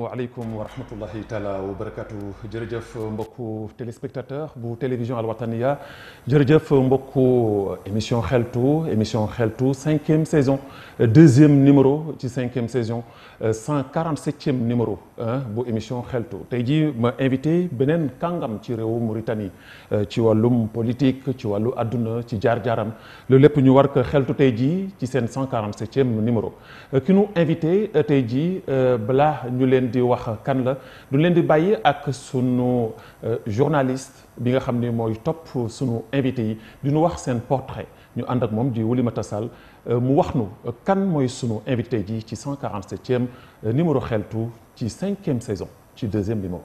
asalaamaaleykum wa rahmatullahi taala wa barakatu jërëjëf mbokku téléspectateur bu télévision Al Wataniya jërëjëf mbokku émission xeltu 5e saison 2e numéro ci 5e saison 147e numéro bu émission xeltu tey jii ma invité beneen kàngam ci réewu Mauritanie ci wàllum politique ci wàllu àdduna ci jaar-jaaram loolu lépp ñu war ko xeltu tey jii ci seen 147e numéro ki nu invité tey jii balaa ñu leen di wax kan la du leen di bàyyi ak sunu journaliste bi nga xam ne mooy topp sunu invité yi di ñu wax seen portrait ñu ànd ak moom di Oulimata Sall mu wax nu kan mooy sunu invité ji ci 147e numéro xeltu ci 5e saison ci 2e numéro.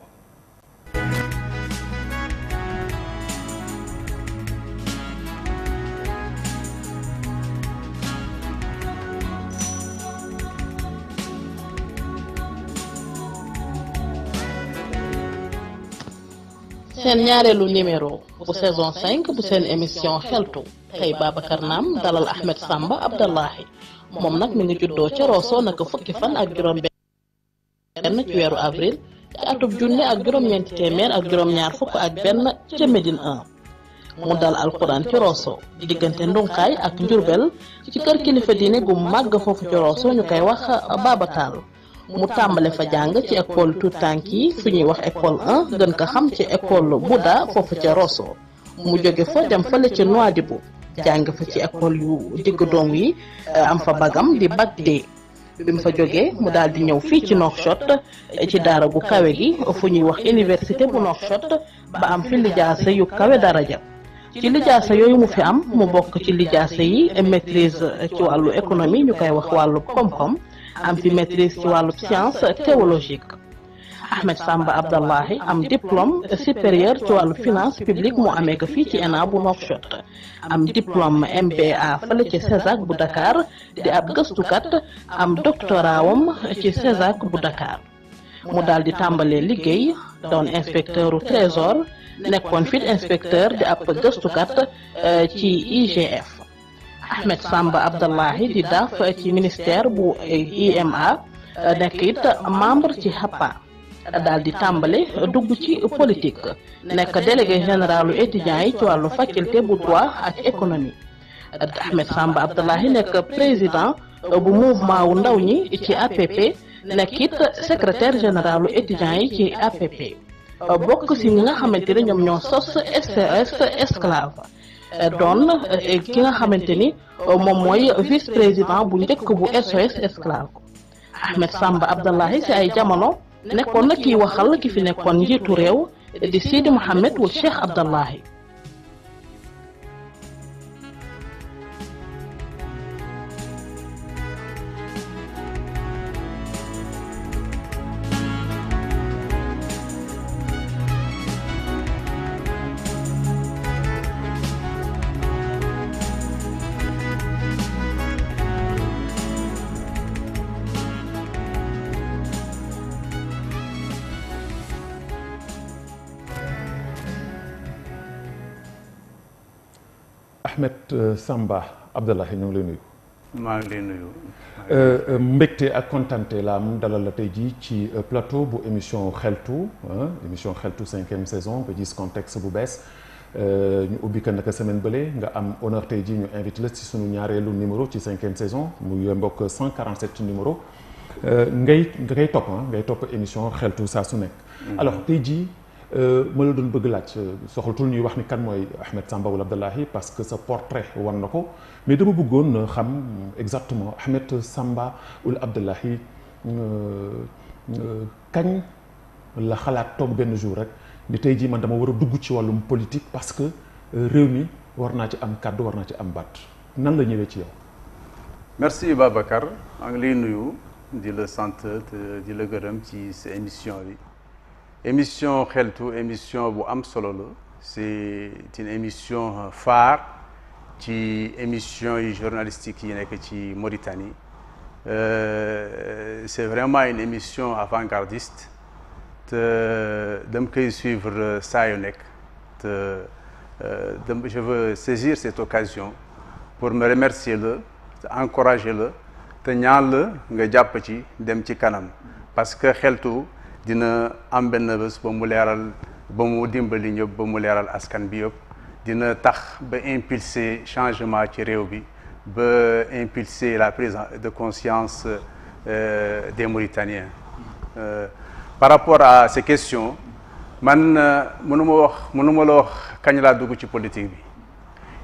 seen ñaareelu numéro bu saison 5 bu seen émission xeltu tey Babacar Naam dalal Ahmed Samba Abdallahi moom nag mi ngi juddoo ca Rosso naka fukki fan ak juróom benn ci weeru avril ci atub junne ak juróom-ñeenti téeméer ak juróom-ñaar fukk ak benn ca Médine 1 mu dal alquran ci Rosso diggante ndunkaay ak njurbel ci kër kilifa diine gu màgg foofu ci Rosso ñu koy wax Babatal mu tàmbale fa jàng ci école tout tànk yi fu ñuy wax école 1 gën ko xam ci école Bouda foofu ca Rosso mu jóge fa dem fële ca Nouadhibou jàng fa ci école yu digg doom yi am fa bagam di bac D bi mu fa jógee mu daal di ñëw fii ci Nouakchott ci daara gu kawe gi fu ñuy wax université bu Nouakchott ba am fi lijaasa yu kawe daraja ci lijaasa yooyu mu fi am mu bokk ci lijaasa yi maîtrise ci wàllu économie ñu koy wax wàllu koom-koom am fi maîtrise ci wàllu science théologique Ahmed Samba Abdallahi am diplôme supérieur ci wàllu finance publique mu amee ko fii ci ENA bu Nouakchott am diplôme MBA fële ci CESAC bu Dakar di ab gëstukat am doctorat wam ci CESAC bu Dakar mu daal di tàmbalee liggéey doon inspecteur u trésor nekkoon fit inspecteur di ab gëstukat ci IGF Ahmed Samba Abdallahi di daaf ci ministère bu IMA nekk it membre ci HAPA daal di tàmbale dugg ci politique nekk délégué généralu étudiants yi ci wàllu faculté bu droit ak économie Ahmed Samba Abdallahi nekk président bu mouvement wu ndaw ñi ci APP nekk it secrétaire généralu étudiants yi ci APP bokk si ñi nga xamante ne ñoom ñoo sos SOS Esclave doon ki nga xamante ni moom mooy vice président bu njëkk bu SOS Esclave Ahmed Samba Abdallahi si ay jamono nekkoon na kiy waxal ki fi nekkoon njiitu réew di Sidi Mohamed wul Cheikh Abdallahi Ahmed Samba Abdallahi ñu ngi lay nuyu. maa ngi lay nuyu. mbégte ak kontante la am dalal la tey jii ci plateau bu émission xeltu 5e saison nga gis contexte bu bees ñu ubbi ko naka semaine bële nga am honneur tey jii ñu invité la ci sunu ñaareelu numéro ci 5e saison muy mbokk 147 numéro ngay topp émission xeltu saa su nekk. alors tey jii. ma la doon bëgg laaj soxlatul ñuy wax ni kan mooy Ahmed Samba wala Abdallahi parce que sa portrait war na ko mais dama bëggoon xam exactement Ahmed Samba wala Abdallahi kañ la xalaat toog benn jour rek ni tey jii man dama war a dugg ci wàllum politique parce que réew mi war naa ci am kàddu war naa ci am baat nan la ñëwee ci yow. merci Babacar maa ngi lay nuyu di la sant di la gërëm ci sa émission bi. émission xeltu émission bu am solo la c'est une émission phare ci émission yi journalistique yi nekk ci Mauritanie c'est vraiment une émission avant-gardiste te dama koy suivre saa yu nekk te je veux saisir cette occasion pour me remercier la te encourager la te ñaan la nga jàpp ci dem ci kanam parce que xeltu dina am benn bés ba mu leeral ba mu dimbali ñëpp ba mu leeral askan bi yëpp dina tax ba impulser changement ci réew bi ba impulser la prise de conscience des Mauritaniens. Par rapport à ces questions man mënuma la wax kañ laa dugg ci politique bi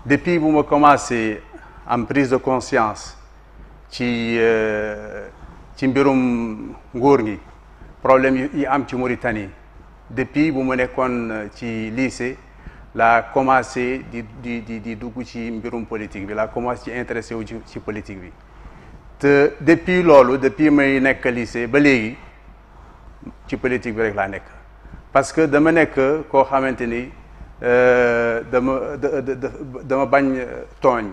depuis bu ma commencé am prise de conscience ci mbirum nguur gi problème yi am ci Mauritanie depuis bu ma nekkoon ci lycée la commencé di dugg ci mbirum politique bi la commencé ci intéressé wu ci politique bi te depuis loolu depuis may nekk lycée ba léegi ci politique bi rek laa nekk parce que dama nekk koo xamante ni dama bañ tooñ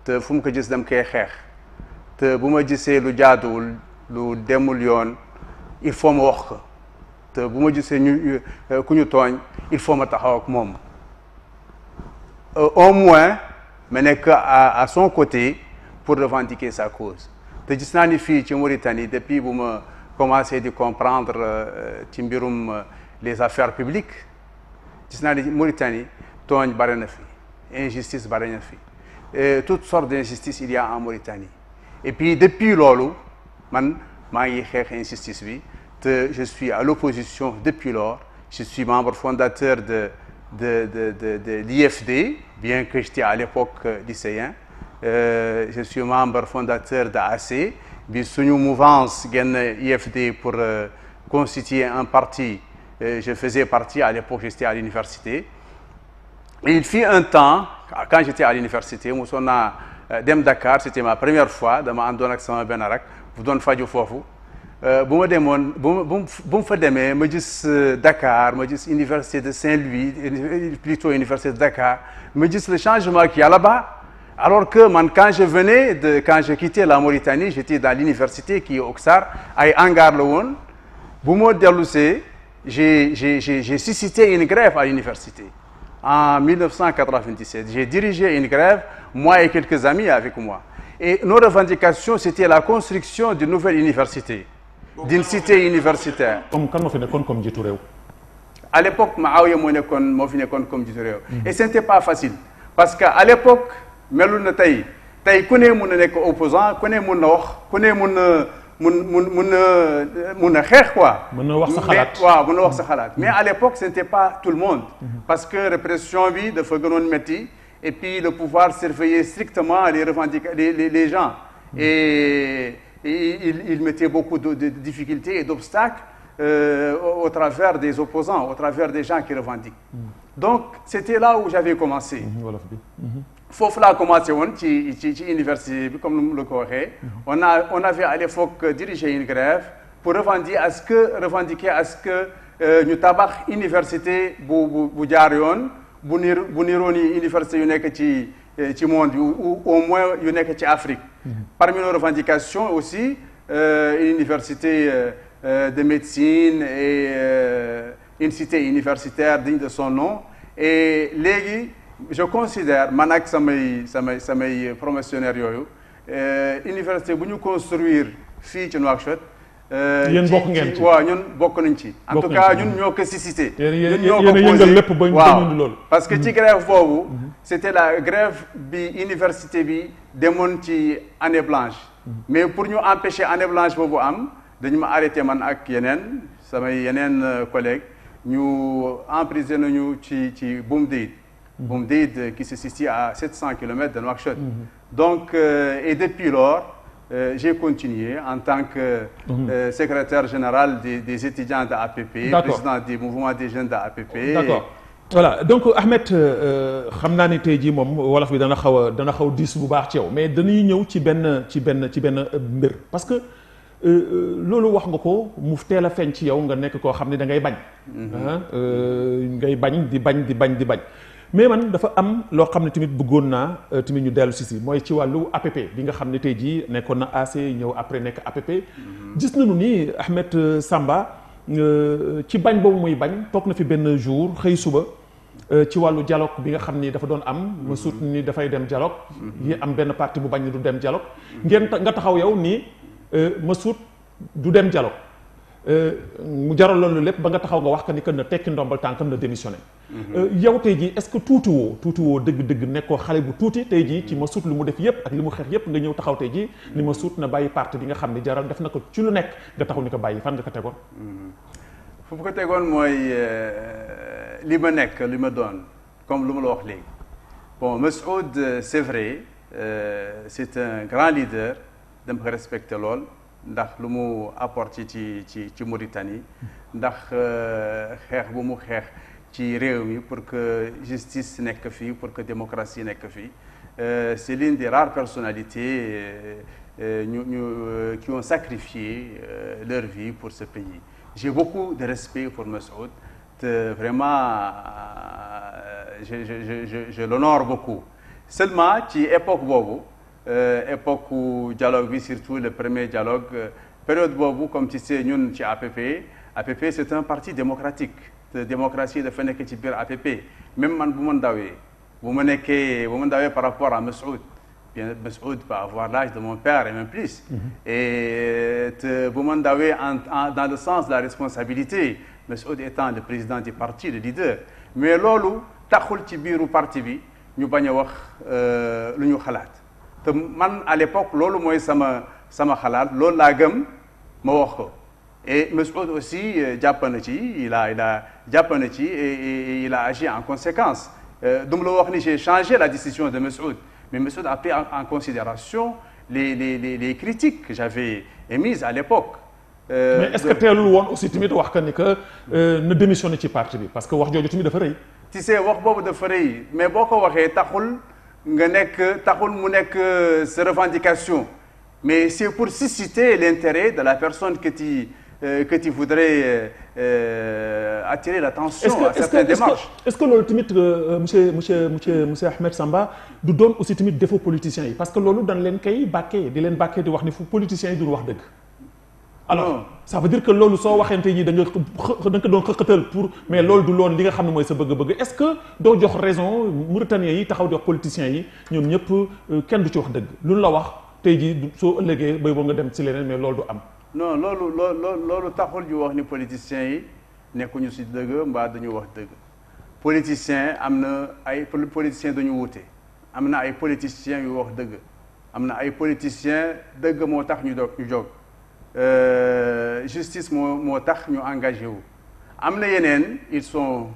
te fu mu ko gis dama koy xeex te bu ma gisee lu jaaduwul lu demul yoon il faut ma wax ko te bu ma gisee ku ñu tooñ il faut ma taxaw ak moom au moins ma nekk à son côté pour revendiquer sa cause te gis naa ni fii ci Mauritanie depuis bu ma commencé di comprendre ci mbirum les affaires publiques gis naa ni Mauritanie tooñ bare na fi injustice bare na fi toutes sortes d'injustice il y a en Mauritanie et puis depuis loolu man maa ngi xeex injustice bi te je suis à l'opposition depuis lors je suis membre fondateur de l'IFD bien que j'étais à l'époque lycéen je suis membre fondateur de AC bi suñu mouvance genn IFD pour constituer un parti je faisais partie à l'époque j'étais à l'université et il fut un temps quand j'étais à l'université mosoon naa dem Dakar c'était ma première fois dama àndoon ak sama benn rak bu doon faju foofu bu ma demoon bu mu fa demee ma gis Dakar ma gis université de Saint-Louis plutôt université de Dakar ma gis le changement qu'il y a là-bas alors que man quand je quittais la Mauritanie j'étais dans l'université qui est Oxar ay hangar la woon bu ma dellusee j'ai suscité une grève à l'université en 1997 j'ai dirigé une grève moi et quelques amis avec moi et nos revendications c'était la construction d'une nouvelle université d'une cité universitaire. comme kan moo fi nekkoon comme njiitu réew. à l'époque Maawiya moo fi nekkoon comme njiitu réew. et c'était pas facile parce que à l'époque melul na tey ku ne mun na nekk opposant ku ne mun na wax ku ne mun na xeex quoi. mën na wax sa xalaat waaw mën na wax sa xalaat mais à l'époque c'était pas tout le monde. parce que répression bi dafa gënoon metti et puis le pouvoir surveillait strictement les gens et il mettait beaucoup de difficultés et d'obstacles au travers des opposants au travers des gens qui revendiquent. donc c'était là où j'avais commencé. foofu laa commencé woon ci université bi comme nu la ko waxee. on avait à l'époque dirigé une grève pour revendiquer à ce que ñu tabax université bu jaar yoon bu niroon yi université yu nekk ci monde ou au moins yu nekk ci Afrique. Parmi nos revendications aussi une université de médecine et une cité universitaire digne de son nom et léegi je considère man ak samay promotionnaires yooyu université bu ñu construire fii ci Nouakchott. yéen bokk ngeen ci waaw ñun bokk nañ ci. en tout cas ñun ñoo ko suscité. ñun ñoo ko yëngal lépp ba ñu loolu. parce que ci grève boobu. c'était la grève bi université bi demoon ci année blanche. mais pour ñu empêcher année blanche boobu am dañu ma arrêté man ak samay yeneen collègues ñu emprisonné nañu ci Boumdid qui se situe à 700 kilomètres de Nouakchott. donc et depuis lors j'ai continué en tant que secrétaire général des étudiants de APP, président du mouvement des jeunes de APP. D'accord. Voilà, donc Ahmed xam naa ne tey jii moom wolof bi dana xaw diis bu baax ci yow mais dañuy ñëw ci benn mbir parce que loolu wax nga ko mu teel a feeñ ci yow nga nekk koo xam ne da ngay bañ. ngay bañ di bañ. mais man dafa am loo xam ne tamit bëggoon naa tamit ñu dellu si mooy ci wàllu APP bi nga xam ne tey jii nekkoon na AC ñëw après nekk APP. gis nañu ni Ahmed Samba ci bañ boobu muy bañ toog na fi benn jour xëy suba ci wàllu dialogue bi nga xam ni dafa doon am. ma sut ni dafay dem dialogue. yi am benn parti bu bañ ni du dem dialogue. nga taxaw yow nii ma sut du dem dialogue mu jaral loolu lépp ba nga taxaw nga wax que ni que na tekki ndombal tànkam na démissionné. yow tey jii est-ce que tuuti woo dëgg-dëgg nekkoo xale bu tuuti tey jii ci Massoud lu mu def yépp ak li mu xeex yépp nga ñëw taxaw tey jii ni Massoud na bàyyi parti bi nga xam ne jaral def na ko ci lu nekk nga taxaw ni ko bàyyi fan nga ko tegoon. fu mu ko tegoon mooy li ma nekk li ma doon comme lu ma la wax léegi bon Massoud c'est vrai c'est un grand leader dama ko respecté lool. ndax lu mu apporté ci Mauritanie ndax xeex bu mu xeex ci réew mi pour que justice nekk fii pour que démocratie nekk fii c'est l'une des rares personnalités qui ont sacrifié leur vie pour ce pays. J'ai beaucoup de respect pour Massoud vraiment je l'honore beaucoup seulement ci époque boobu époque dialogue bi surtout le premier dialogue période boobu comme tu sais ñun ci APP c'est un parti démocratique de démocratie dafa nekk ci biir APP même man bu ma ndawee par rapport à Massoud bien Massoud peut avoir l'âge de mon père et même plus et bu ma ndawee dans le sens de la responsabilité Massoud étant le président du parti le leader mais loolu taxul ci biiru parti bi ñu bañ a wax lu ñu xalaat te man à l'époque loolu mooy sama xalaat loolu laa gëm ma wax ko et Massoud aussi jàpp na ci il a jàpp na ci et il a agi en conséquence donc la wax ni j'ai changé la décision de Massoud mais Massoud a pris en considération les critiques que j'avais émises à l'époque mais est-ce que teelul woon aussi tamit wax que ni que na démissionné ci parti bi parce que wax jooju tamit dafa rëy. tu sais wax boobu dafa rëy mais boo ko waxee taxul mu nekk sa revendication mais c'est pour susciter l'intérêt de la personne que tu voudrais attirer l'attention à certaines démarches. Est-ce que loolu tamit monsieur Ahmed Samba du doon aussi tamit défaut politiciens yi parce que loolu dañ leen koy bàkkee di wax ni fu politiciens yi duñ wax dëgg. alors ça veut dire que loolu soo waxente yi da nga ko doon xëqatal pour mais loolu du loon li nga xam ne mooy sa bëgg-bëgg est-ce que doo jox raison Mauritaniens yi taxaw di wax politiciens yi ñoom ñëpp kenn du ci wax dëgg lu la wax tey jii soo ëllëgee bay boo nga dem ci leneen mais loolu du am. non loolu taxul ñu wax ni politiciens yi nekkuñu ci dëgg mbaa dañu wax dëgg politicien am na ay politiciens dañu wuute am na ay politiciens yu wax dëgg am na ay politiciens dëgg moo tax ñu jóg justice moo tax ñu engagé wu am na yeneen ils font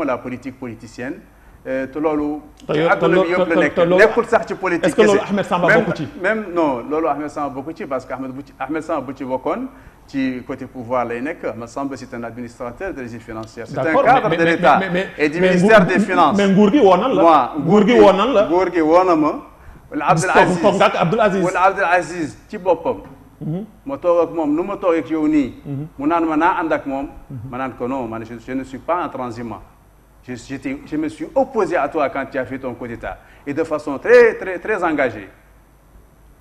la politique politicienne te loolu. adduna bi yëpp la nekk nekkul sax ci politique. est-ce que loolu Ahmed Samba bokku ci même non loolu Ahmed Samba bokku ci parce que Ahmed Samba bu ci bokkoon ci côté pouvoir lay nekk Ahmed Samba c'est un administrateur de régie financière. c'est un cadre de l'État et du ministère des finances. mais nguur gi woonan la. waaw nguur gi woona ma. wala Abdoul Aziz ci boppam. ma toog ak moom nu ma toog ak yow nii. mu naan ma naa ànd ak moom. ma naan ko non man je ne suis pas intransigeant. Je me suis opposé à toi quand tu as fait ton coup d'État et de façon très très très engagée.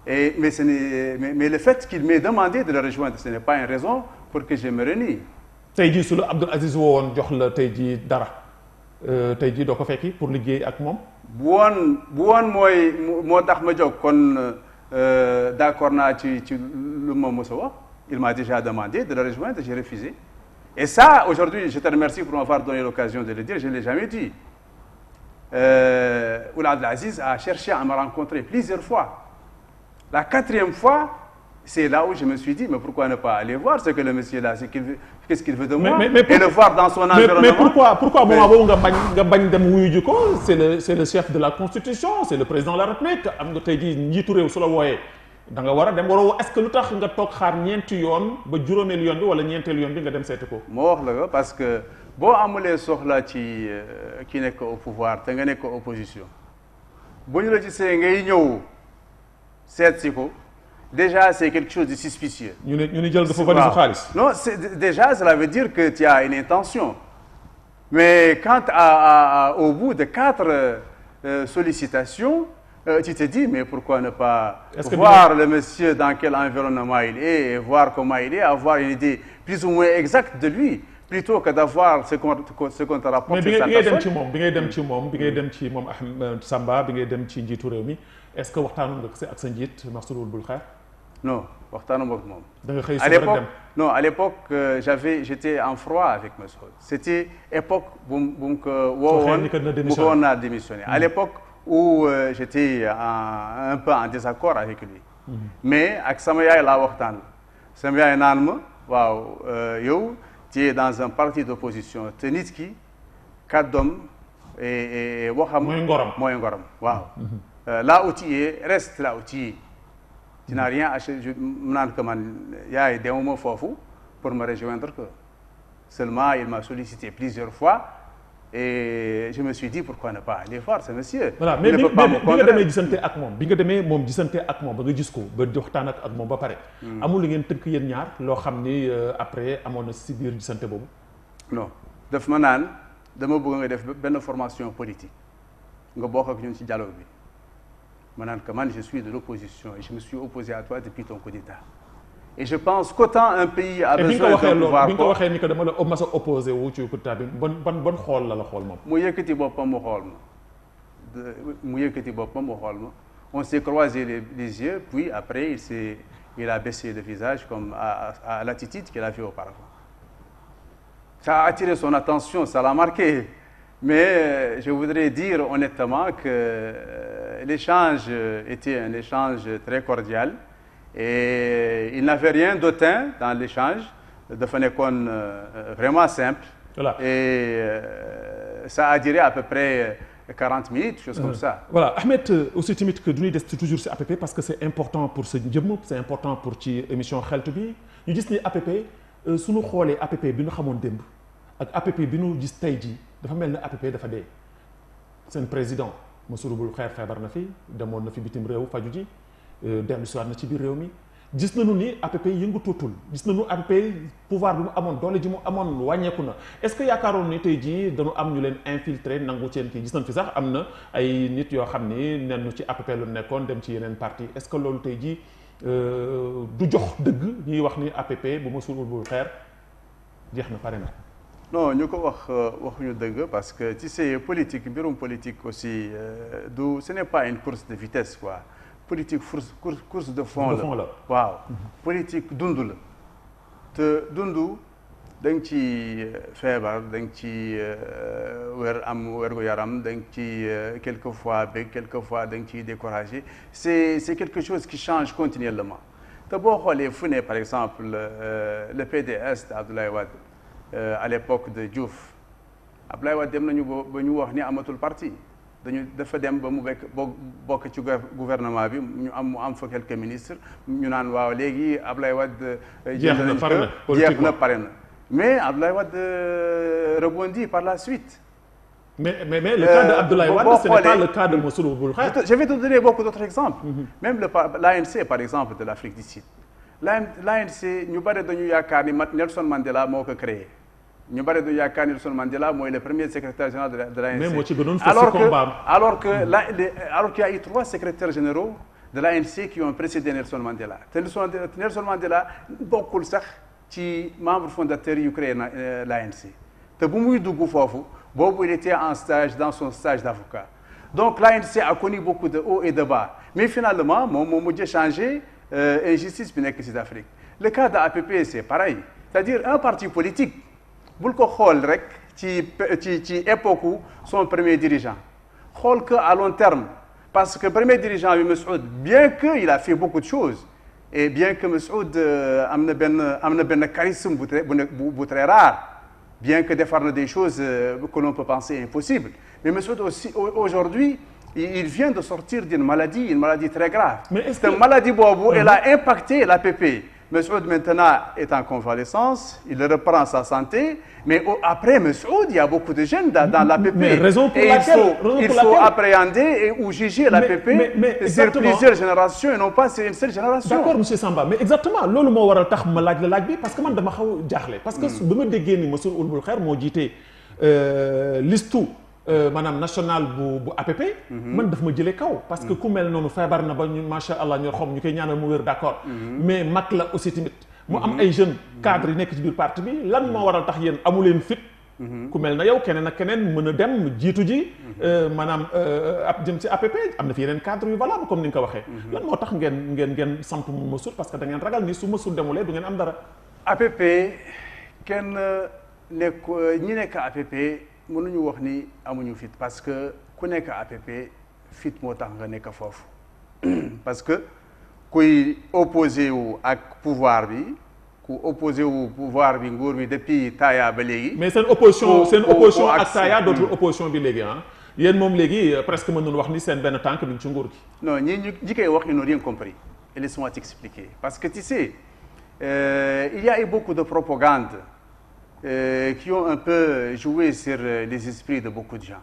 Mais le fait qu'il m'ait demandé de le rejoindre, ce n'est pas une raison pour que je me renie. tey jii su la Abdoul Aziz woowoon jox la tey jii dara tey jii doo ko fekki pour liggéey ak moom. bu woon moo tax ma jóg kon d'accord naa ci lu ma mos a wax. Il m'a déjà demandé de le rejoindre, j'ai refusé. Et ça, aujourd'hui, je te remercie pour m'avoir donné l'occasion de le dire, je ne l'ai jamais dit. Ould Abdel Aziz a cherché à me rencontrer plusieurs fois. La 4e fois, c'est là où je me suis dit, mais pourquoi ne pas aller voir ce que le monsieur là, qu'est-ce qu'il veut de moi, et le voir dans son environnement. Mais pourquoi moment boobu nga bañ dem wuyu ji ko c'est le chef de la Constitution, c'est le président de la République am nga tey jii njiitu réew su la wooyee da nga war a dem waroo est-ce que lu tax nga toog xaar ñeenti yoon ba juróomeelu yoon bi wala ñeenteelu yoon bi nga dem seeti ko. moo wax la ko parce que boo amulee soxla ci ki nekk au pouvoir te nga nekk opposition bu ñu la gisee ngay ñëw seet si ko déjà c'est quelque chose de suspicieux. ñu ne jël dafa valise xaalis. non c'est déjà cela veut dire que tu as une intention mais quand au bout de 4 sollicitations. Tu te dis, mais pourquoi ne pas voir le monsieur dans quel environnement il est et voir comment il est, avoir une idée plus ou moins exacte de lui, plutôt que d'avoir ce qu'on te rapporte sur sa personne. bi ngay dem ci moom Ahmed Samba bi ngay dem ci njiitu réew mi est-ce que waxtaanoon nga ak sa njiit Massoud Ould Boukhar. non waxtaanuma ak moom. da nga xëy à suba rek l'époque dem. non à l'époque j'étais en froid avec Mesroud. C'était époque bu mu ko woowoon mu ko woon naa démissionner. À l'époque où j'étais un peu en désaccord avec lui. Mais ak sama yaay laa waxtaan. sama yaay naan ma waaw yow tu es dans un parti d'opposition te nit ki kàddoom et waxam. mooy ngoram waaw. là où tu es reste là où tu es. Tu n'as rien acheté mu naan que man yaay demuma foofu pour me rejoindre que seulement il m'a sollicité plusieurs fois et je me suis dit pourquoi ne pas aller voir ce monsieur. voilà mais bi nga demee gisante ak moom bi nga demee moom gisante ak moom ba nga gis ko ba waxtaan ak moom ba pare. amul lu ngeen tënk yéen ñaar loo xam ni après amoon na si biir gisante boobu. non daf ma naan dama bëgg nga def benn formation politique nga bokk ak ñun ci dialogue bi. Maintenant que moi je suis de l'opposition et je me suis opposé à toi depuis ton coup d'État. Et je pense qu'autant un pays a besoin d'un pouvoir. bi nga waxee ni que dama la mas a opposé wu ci coup d'État bi ban xool la xool moom. mu yëkkati boppam mu xool ma. On s'est croisé les yeux puis après il a baissé le visage comme à l'attitude qu'il a fait auparavant. Ça a attiré son attention, ça l'a marqué. Mais je voudrais dire honnêtement que l'échange était un échange très cordial et il n'avait rien d'hautain dans l'échange, dafa nekkoon vraiment simple. Voilà. Et ça a duré à peu près 40 minutes, chose comme ça. Voilà, Ahmed aussi tamit que du ñuy des toujours ci APP parce que c'est important pour sa jëmm, c'est important pour ci émission xeltu bi ñu gis ni APP suñu xoolee APP bi ñu xamoon démb ak APP bi ñu gis tey jii dafa mel ne APP dafa dee. seen président Mansour Boun Khair feebar na fi demoon na fi bitim réew faju ji dellu si waat na ci biir réew mi gis nañu ni APP yëngatootul gis nañu APP pouvoir bi mu amoon doole ji mu amoon wàññeeku na est-ce que yaakaaroon ni tey jii dañu am ñu leen infiltrer nangu seen kii gis nañ fi sax am na ay nit yoo xam ni nennu ci APP lu nekkoon dem ci yeneen parti est-ce que loolu tey jii du jox dëgg ñuy wax ni APP bu Mansour Boun Khair jeex na pare na. non ñu ko waxuñu dëgg parce que tu sais politique mbirum politique aussi ce n'est pas une course de vitesse quoi politique course de fond la waaw politique dund la te dund da nga ci feebar da nga ci wérgu yaram da nga ci quelquefois bëgg quelquefois da nga ciy découragé c'est quelque chose qui change continuellement te boo xoolee fu ne par exemple le PDS d'Abdoulaye Wade à l'époque de Diouf Abdoulaye Wade dem nañu ba ñu wax ni amatul parti dafa dem ba mu bokk ci gouvernement bi mu am fa quelques ministres ñu naan waaw léegi Abdoulaye Wade jeex na pare na mais Abdoulaye Wade rebondit par la suite. Mais le cas de Abdoulaye Wade ce n'est pas le cas de Mansour Boun Khair. Je vais te donner beaucoup d'autres exemples. Même l'ANC par exemple de l'Afrique du Sud. L'ANC ñu bari dañu yaakaar ni Nelson Mandela moo ko créé. ñu bari dañu yaakaar ni Nelson Mandela mooy le premier secrétaire général de l'ANC. mais moo ci gënoon fës ci combat alors qu'il y a eu 3 secrétaires généraux de l'ANC qui ont précédé Nelson Mandela te Nelson Mandela bokkul sax ci membre fondateur yu créé l'ANC te bu muy dugg foofu boobu il était en stage dans son stage d'avocat donc l'ANC a connu beaucoup de hauts et de bas mais finalement moom moo mujj changé injustice bi nekk ci Afrique le cas de APP c'est pareil c'est-à-dire un parti politique bul ko xool rek ci époque son premier dirigeant xool que à long terme parce que premier dirigeant bi Mesroud bien que il a fait beaucoup de choses et bien que Mesroud am na benn charisme bu très rare bien que defar na des choses que l'on peut penser impossibles mais Mesroud aussi aujourd'hui il vient de sortir d'une maladie très grave. Mais cette maladie boobu elle a impacté l'APP. Mesroud maintenant est en convalescence, il reprend sa santé, mais après Mesroud, il y a beaucoup de jeunes dans l'APP. Mais raison pour laquelle il faut appréhender ou juger l'APP sur plusieurs générations et non pas sur une seule génération. D'accord monsieur Samba, mais exactement loolu moo waral tax ma laaj la laaj bi parce que man dama xaw jaaxle. parce que bi ma déggee ni Mansour Boun Khair moo jiite listu maanaam national bu APP. man daf ma jëlee kaw. parce que ku mel noonu feebar na ba ñu macha allah ñoo xam ñu koy ñaanal mu wér d'accord. mais mag la aussi tamit. mu am ay jeunes cadres yi nekk ci biir parti bi lan moo waral tax yéen amu leen fit ku mel na yow keneen ak keneen mën a dem jiitu ji maanaam ab jëm ci APP am na fi yeneen cadre yu valable comme ni nga ko waxee lan moo tax ngeen samp Massoud parce que da ngeen ragal ni su Massoud demulee du ngeen am dara APP kenn nekk ñi nekk APP mënuñu wax ni amuñu fit parce que ku nekk APP fit moo tax nga nekk foofu parce que kuy opposé wu ak pouvoir bi ku opposé wu pouvoir bi nguur bi depuis Taaya ba léegi. mais seen opposition ak Taaya dootul opposition bi léegi ah yéen moom léegi presque mën nañu wax ni seen benn tànk bi ci nguur gi. non ñi koy wax ils n'ont rien compris et laisse-moi t'expliquer parce que tu sais il y a eu beaucoup de propagande qui ont un peu joué sur les esprits de beaucoup de gens.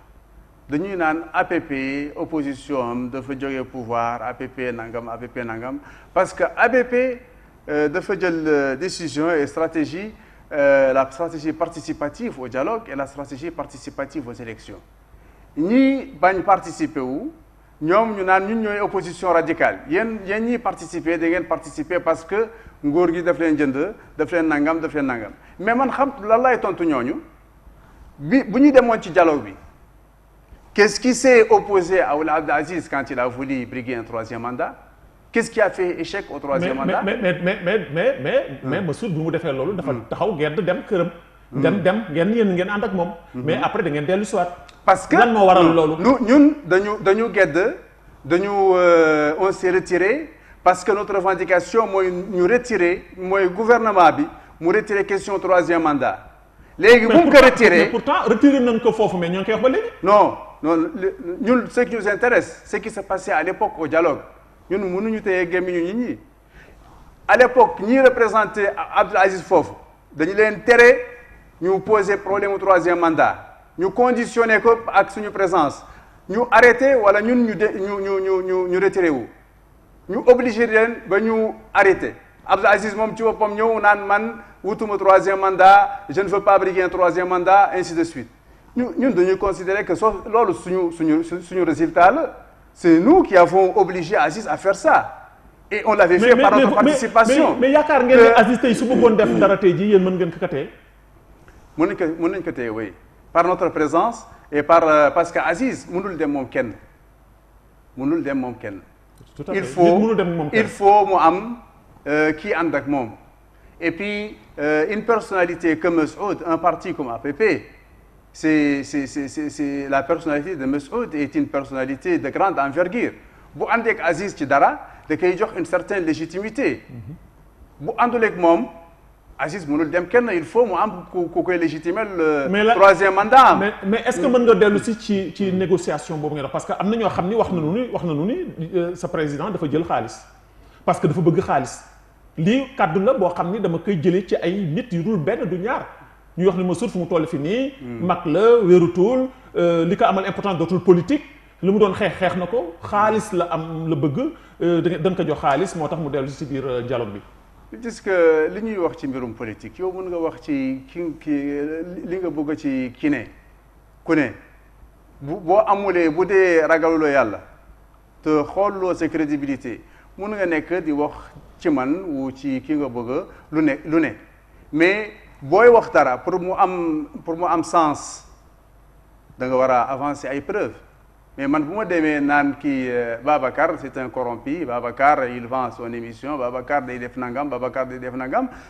dañuy naan APP opposition am dafa jógee pouvoir APP nangam parce que APP dafa jël décision et stratégie la stratégie participative au dialogue et la stratégie participative aux élections ñi bañ participer wu ñoom ñu naan ñun ñooy opposition radicale yéen ñi participer da ngeen participer parce que nguur gi daf leen jënd daf leen nangam mais man xam lan lay tontu ñooñu bu ñu demoon ci dialogue bi. Qu'est-ce qui s'est opposé à Ould Abdel Aziz quand il a voulu briguer un troisième mandat? Qu'est-ce qui a fait échec au troisième mandat? mais Massoud bi mu defee loolu dafa taxaw gedd dem këram. ngeen ànd ak moom. mais après da ngeen dellu si waat. parce que lan moo waral loolu. ñun dañu gedd on s'est retiré parce que notre revendication mooy ñu retirer mooy gouvernement bi mu retirer question troisième mandat. léegi bu mu ko retiré mais pourtant retiré nañ ko foofu mais ñoo ngi koy wax ba léegi. non ñun ce qui nous intéresse ce qui s'est passé à l'époque au dialogue ñun mënuñu téye gémmiñu nit ñi à l'époque ñi représenté Abdel Aziz foofu dañu leen tere ñu poser problème au troisième mandat ñu conditionné ko ak suñu présence ñu arrêté wala ñun ñu retiré wu ñu obligé leen ba ñu arrêté Abdel Aziz moom ci boppam ñëw naan man wutuma troisième mandat je ne veux pas briguer un troisième mandat ainsi de suite ñun dañuy considérer que loolu suñu résultat la c'est nous qui avons obligé Aziz à faire ça et on l'avait fait par notre participation mais yaakaar ngeen ne Aziz tey su bëggoon def dara tey jii yéen mën ngeen ko téye mën nañ ko téye oui par notre présence et parce que Aziz mënul dem moom kenn il faut mu am kii ànd ak moom et puis une personnalité comme Massoud un parti comme APP c'est la personnalité de Massoud est une personnalité de grande envergure bu àndee ak Aziz ci dara da koy jox une certaine légitimité bu àndul ak moom Aziz mënul dem kenn il faut mu am ku koy légitimer le troisième mandat mais est-ce que mën nga dellu si ci négociation boobu nga def parce que am na ñoo xam ni wax nañu ni sa président dafa jël xaalis parce que dafa bëgg xaalis lii kaddu la boo xam ni dama koy jëlee ci ay nit yu dul benn du ñaar ñuy wax ni Massoud fu mu toll fi nii mag la wéerutul li ko amal importance dootul politique li mu doon xeex na ko xaalis la bëgg dañ ko jox xaalis moo tax mu dellu si biir dialogue bi gis que li ñuy wax ci mbirum politique yow mën nga wax ci ki li nga bëgg ci ku ne boo amulee bu dee ragaluloo yàlla te xooluloo sa crédibilité mën nga nekk di wax ci man wu ci ki nga bëgg lu ne mais booy wax dara pour mu am sens da nga war a avancer ay preuves mais man bu ma demee naan kii Babacar c'est un corrompu Babacar il vend son émission Babacar day def nangam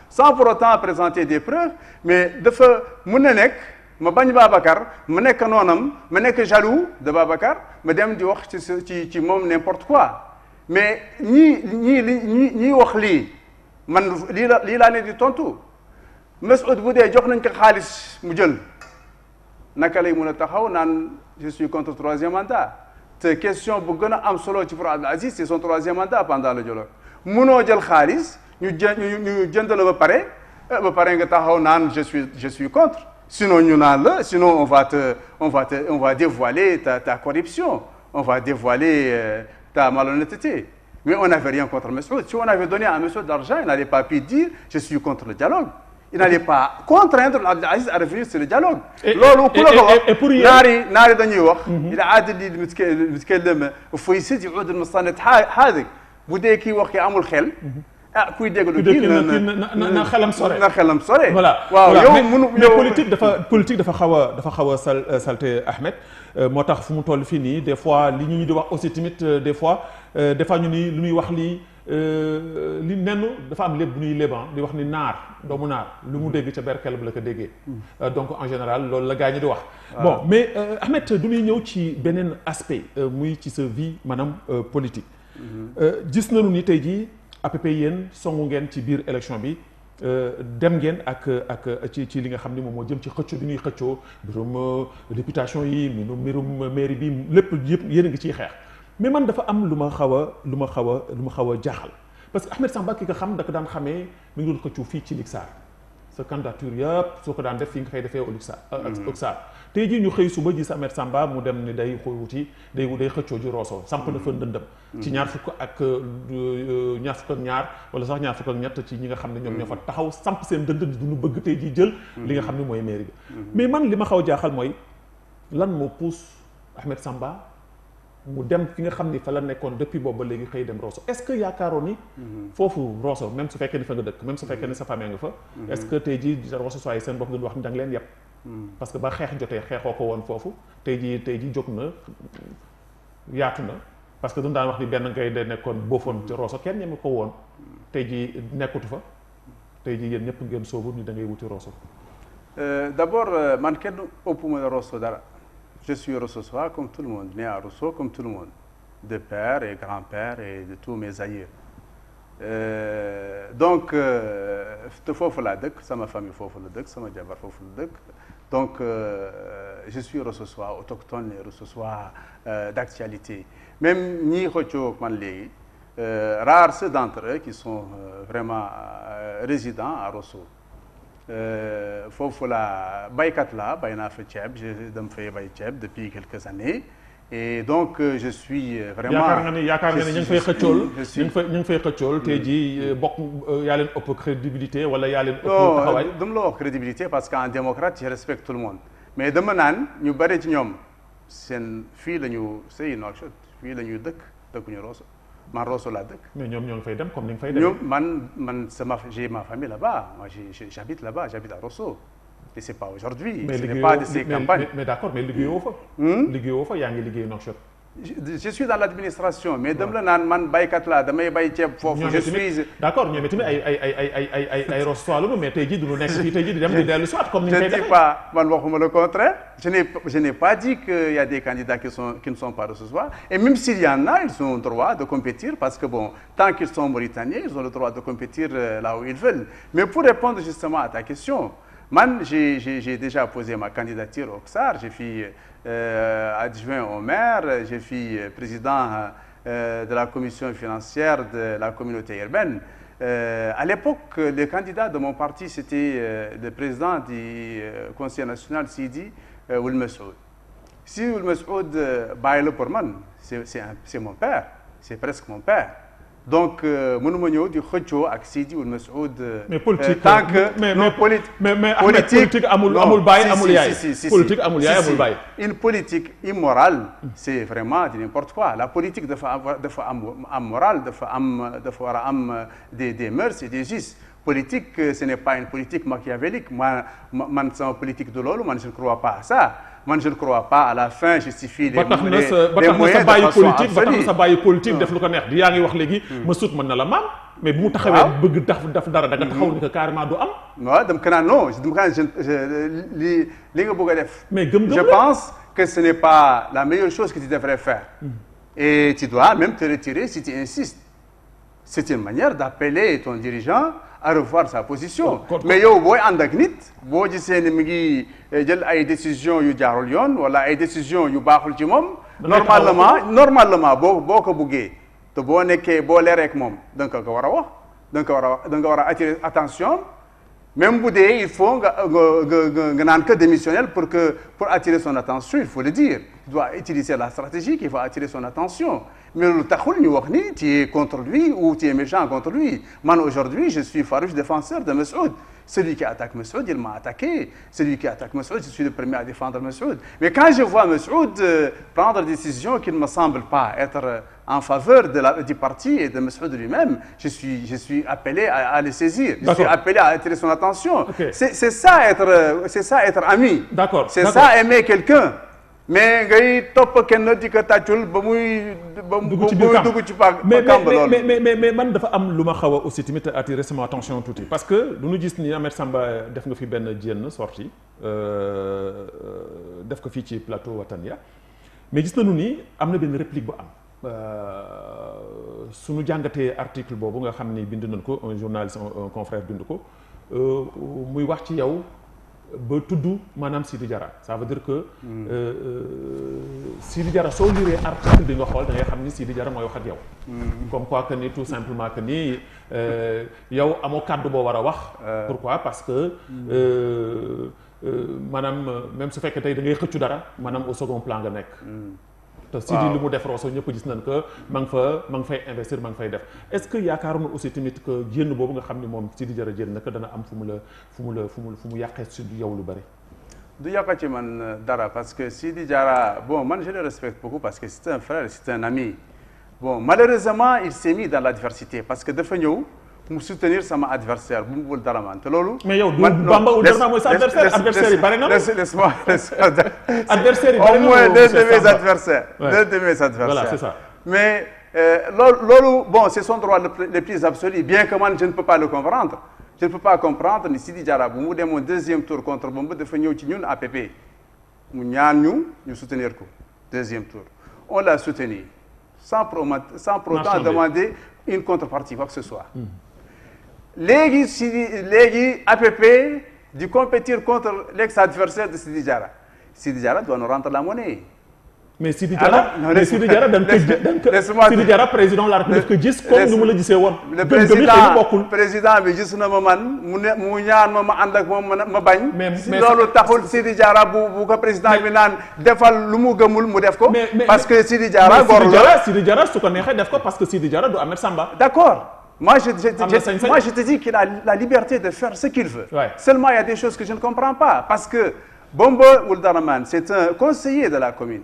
sans pour autant présenter des preuves mais dafa mën na nekk ma bañ Babacar ma nekk noonam ma nekk jaloux de Babacar ma dem di wax ci moom n'importe quoi mais ñii wax lii man lii laa ne di tontu Massoud bu dee jox nañ ko xaalis mu jël naka lay mën a taxaw naan je suis contre troisième mandat te question bu gën a am solo ci pour Abdel Aziz c'est son troisième mandat pendant le dialogue munoo jël xaalis ñu jënd la ba pare nga taxaw naan je suis contre sinon ñu naan la sinon on va dévoiler ta corruption on va dévoiler ta malhonnêteté mais on n'avait rien contre Massoud si on avait donné à Massoud de l'argent il n'allait pas pu dire je suis contre le dialogue il n'allait pas contraindre Abdel Aziz à revenir sur le dialogue loolu ku la ko wax naari dañuy wax ila aada li mutkallim fa ysid yuud almustanad haadik bu dee kii wax ki amul xel ah kuy déglu na xelam sore. na xelam sore. voilà waaw yow mënu mais politique dafa xaw a salte Ahmed moo tax fu mu toll fii nii des fois li ñu di wax aussi tamit des fois ñu ni lu ñuy wax lii li nenn dafa am lépp bu ñuy léban di wax ni doomu naar lu mu dégg ca berkel bu la ko déggee. donc en général loolu la gaa ñi di wax. bon mais Ahmed du ñuy ñëw ci beneen aspect muy ci sa vie maanaam politique. gis nañu ni tey jii APP yéen songu ngeen ci biir élection bi dem ngeen ak ci li nga xam ni moom moo jëm ci xëccoo bi ñuy xëccoo mbirum réputation yi mbirum mairie bi lépp yëpp yéen a ngi ciy xeex mais man dafa am lu ma xaw a jaaxal parce que Ahmed Samba ki nga xam da ko daan xamee mi ngi doon xëccoo fii ci Lixar sa candidature yëpp soo ko daan def fii nga koy defee au Lixar tey jii ñu xëy suba gis Ahmed Samba mu dem ni day wuti day xëccoo ji Rosso samp na fa ndëndëm ci ñaar fukk ak ñaar wala sax ñaar fukk ak ñett ci ñi nga xam ne ñoom ñoo fa taxaw samp seen ndënd du ñu bëgg tey jii jël li nga xam ne mooy mairie bi mais man li ma xaw a jaaxal mooy lan moo pousse Ahmed Samba mu dem fi nga xam ni fa la nekkoon depuis boobu ba léegi xëy dem Rosso est-ce que yaakaaroon ni foofu Rosso même su fekkee ni fa nga dëkk même su fekkee ni sa famille nga fa est-ce que tey jii Rosso soi seen bopp dañu wax ni da nga leen yàpp parce que ba xeex jotee xeexoo ko woon foofu tey jii jóg na yaatu na parce que duñu daan wax ni benn ngay de nekkoon boofoon ci Rosso kenn ñeme ko woon tey jii nekkutu fa tey jii yéen ñëpp ngeen soobu ni da ngay wuti Rosso. D'abord man kenn ëpp ma Rosso dara je suis Rossois comme tout le monde né à Rosso comme tout le monde de père et grand-père et de tous mes aïeux donc te foofu laa dëkk sama famille foofu la dëkk sama jabar foofu la dëkk donc je suis Rossois autochtone et Rossois d'actualité même ñii xëccoo man léegi rares ceux d'entre eux qui sont vraiment résidents à Rosso foofu la baykat la bay naa fa ceeb dama fay bay ceeb depuis quelques années et donc je suis vraiment yaakaar nga ne ñu ngi fay xëccool ñu ngi fay xëccool tey jii bokk yaa leen ëpp crédibilité wala yaa leen ëpp taxawaay dama la wax crédibilité parce qu'en démocrate je respecte tout le monde mais dama naan ñu bëri ci ñoom seen fii la ñu sëy Nouakchott fii la ñuy dëkkuñu Rosso man Rosso laa dëkk. mais ñoom ñoo ngi fay dem comme ni nga fay dem. ñoom man j'ai ma famille là-bas moi j'habite là-bas j'habite à Rosso et c'est pas aujourd'hui ce n'est pas de ces campagnes mais d'accord mais liggéeyoo fa. liggéeyoo fa yaa ngi liggéey Nouakchott. je suis dans l'administration mais dama la naan man baykat laa damay bay ceeb foofu. je suis d'accord ñoom itamit ay Rosso la mais tey jii du ñu nekk fii tey jii di dem di dellu soit comme ni nga koy defee. je ne dis pas man waxuma le contraire je n'ai pas dit qu'il y a des candidats qui ne sont pas Rossois et même s'il y en a ils ont le droit de compétir parce que bon tant qu'ils sont Mauritaniens ils ont le droit de compétir là où ils veulent mais pour répondre justement à ta question man j'ai déjà posé ma candidature au XAR j'ai fait adjoint au maire j'ai fait président de la commission financière de la communauté urbaine à l'époque le candidat de mon parti c'était le président du conseil national Sidi Ould Messoud Sidi Ould Messoud bàyyi la pour man c'est mon père c'est presque mon père donc mënuma ñëw di xëccoo ak Sidi Ould Messoud. mais politique tant que mais politique amul baay amul yaay. politique amul yaay amul baay. une politique immorale c'est vraiment de n'importe quoi la politique dafa am morale dafa war a am des mœurs et des us politique ce n'est pas une politique machiavélique man sama politique de loolu man je ne crois pas à ça. man je ne crois pas à la fin justifier les moyens de façon absolue ba tax na sa bàyyi politique def lu ko neex di yaa ngi wax léegi Messoud mën na la maam mais bu mu taxawee bëgg def dara da nga taxaw ni que carrément du am waaw dama ko naan non dama ko naan li nga bëgg a def mais gëm-gëm je pense que ce n'est pas la meilleure chose que tu devrais faire et tu dois même te retirer si tu insistes c'est une manière d'appeler ton dirigeant à revoir sa position mais yow booy ànd ak nit boo gisee ne mi ngi jël ay décisions yu jaarul yoon wala ay décisions yu baaxul ci moom normalement boo ko buggee te boo nekkee boo leeree ak moom da nga ko war a wax da nga war a attirer attention même bu dee il faut nga naan que démissionnel pour attirer son attention il faut le dire dois utiliser la stratégie qui va attirer son attention. Mais le taxul ñu wax ni tu es contre lui ou tu es méchant contre lui. Man aujourd'hui je suis farouche défenseur de Messoud. Celui qui attaque Messoud, il m'a attaqué. Celui qui attaque Messoud, je suis le premier à défendre Messoud. Mais quand je vois Messoud prendre des décisions qui ne me semblent pas être en faveur du parti et de Messoud lui-même, je suis appelé à le saisir. Je suis appelé à attirer son attention. Okay. C'est ça être ami. D'accord. C'est ça aimer quelqu'un. Mais ngay topp kenn di ko tàccul ba muy dugg ci mais man dafa am lu ma xaw a aussi tamit attiré sama attention tuuti parce que du ñu gis ni Ahmed Samba def nga fi benn jénn sortie def ko fii ci plateau Watania mais gis nañu ni am na benn réplique bu am suñu jàngatee article boobu nga xam ni bind nañ ko un journaliste un confrère bind ko muy wax ci yow ba tudd maanaam Sidi Diarra ça veut dire que Sidi Diarra soo liree article bi nga xool da ngay xam ni Sidi Diarra mooy wax ak yow. comme quoi que ni tout simplement que ni yow amoo kàddu boo war a wax. pourquoi parce que maanaam même su fekkee tey da ngay xëccu dara maanaam au second plan nga nekk. te Sidi li mu def Rosso ñëpp gis nañ que ma nga fay investir ma nga fay def est-ce que yaakaaroon na aussi tamit que jénn boobu nga xam ni moom Sidi Diarra jénn naka dana am fu mu yàqee si yow lu bari. du yàq ci man dara parce que Sidi Diarra bon man je le respecte beaucoup parce que c'est un frère c'est un ami bon malheureusement il s'est mis dans l'adversité parce que dafa ñëw mu soutenir sama adversaire bu mu bul dara man te loolu. mais yow Bamba ou Derma mooy sa adversaire yi bari na. laisse-moi adversaire yi bari na au moins deux de mes adversaires. deux de mes adversaires. Voilà, c'est ça. Mais loolu bon c'est son droit le plus absolu bien que man je ne peux pas le comprendre. Je ne peux pas comprendre ni Sidi Diarra bu mu demoon deuxième tour contre Bamba dafa ñëw ci ñun APP mu ñaan ñu soutenir ko deuxième tour on l'a soutenu sans pour autant demander une contrepartie quoi que ce soit. léegi APP di compétir contre l'ex-adversaire de Sidi Diarra. Sidi Diarra doit nous rendre la monnaie. mais Sidi Diarra Sidi Diarra président de la République ko gis comme nu mu la gisee woon. le président bi gis na ma man mu ñaan ma ànd ak moom ma bañ. mais loolu taxul Sidi Diarra bu ko président bi naan defal lu mu gëmul mu def ko. parce que Sidi Diarra góor la Sidi Diarra su ko neexee def ko parce que Sidi Diarra du Ahmed Samba. d'accord. Moi, je te dis qu'il a la liberté de faire ce qu'il veut. Ouais. Seulement, il y a des choses que je ne comprends pas. Parce que Bombo Ould-Daraman, c'est un conseiller de la commune.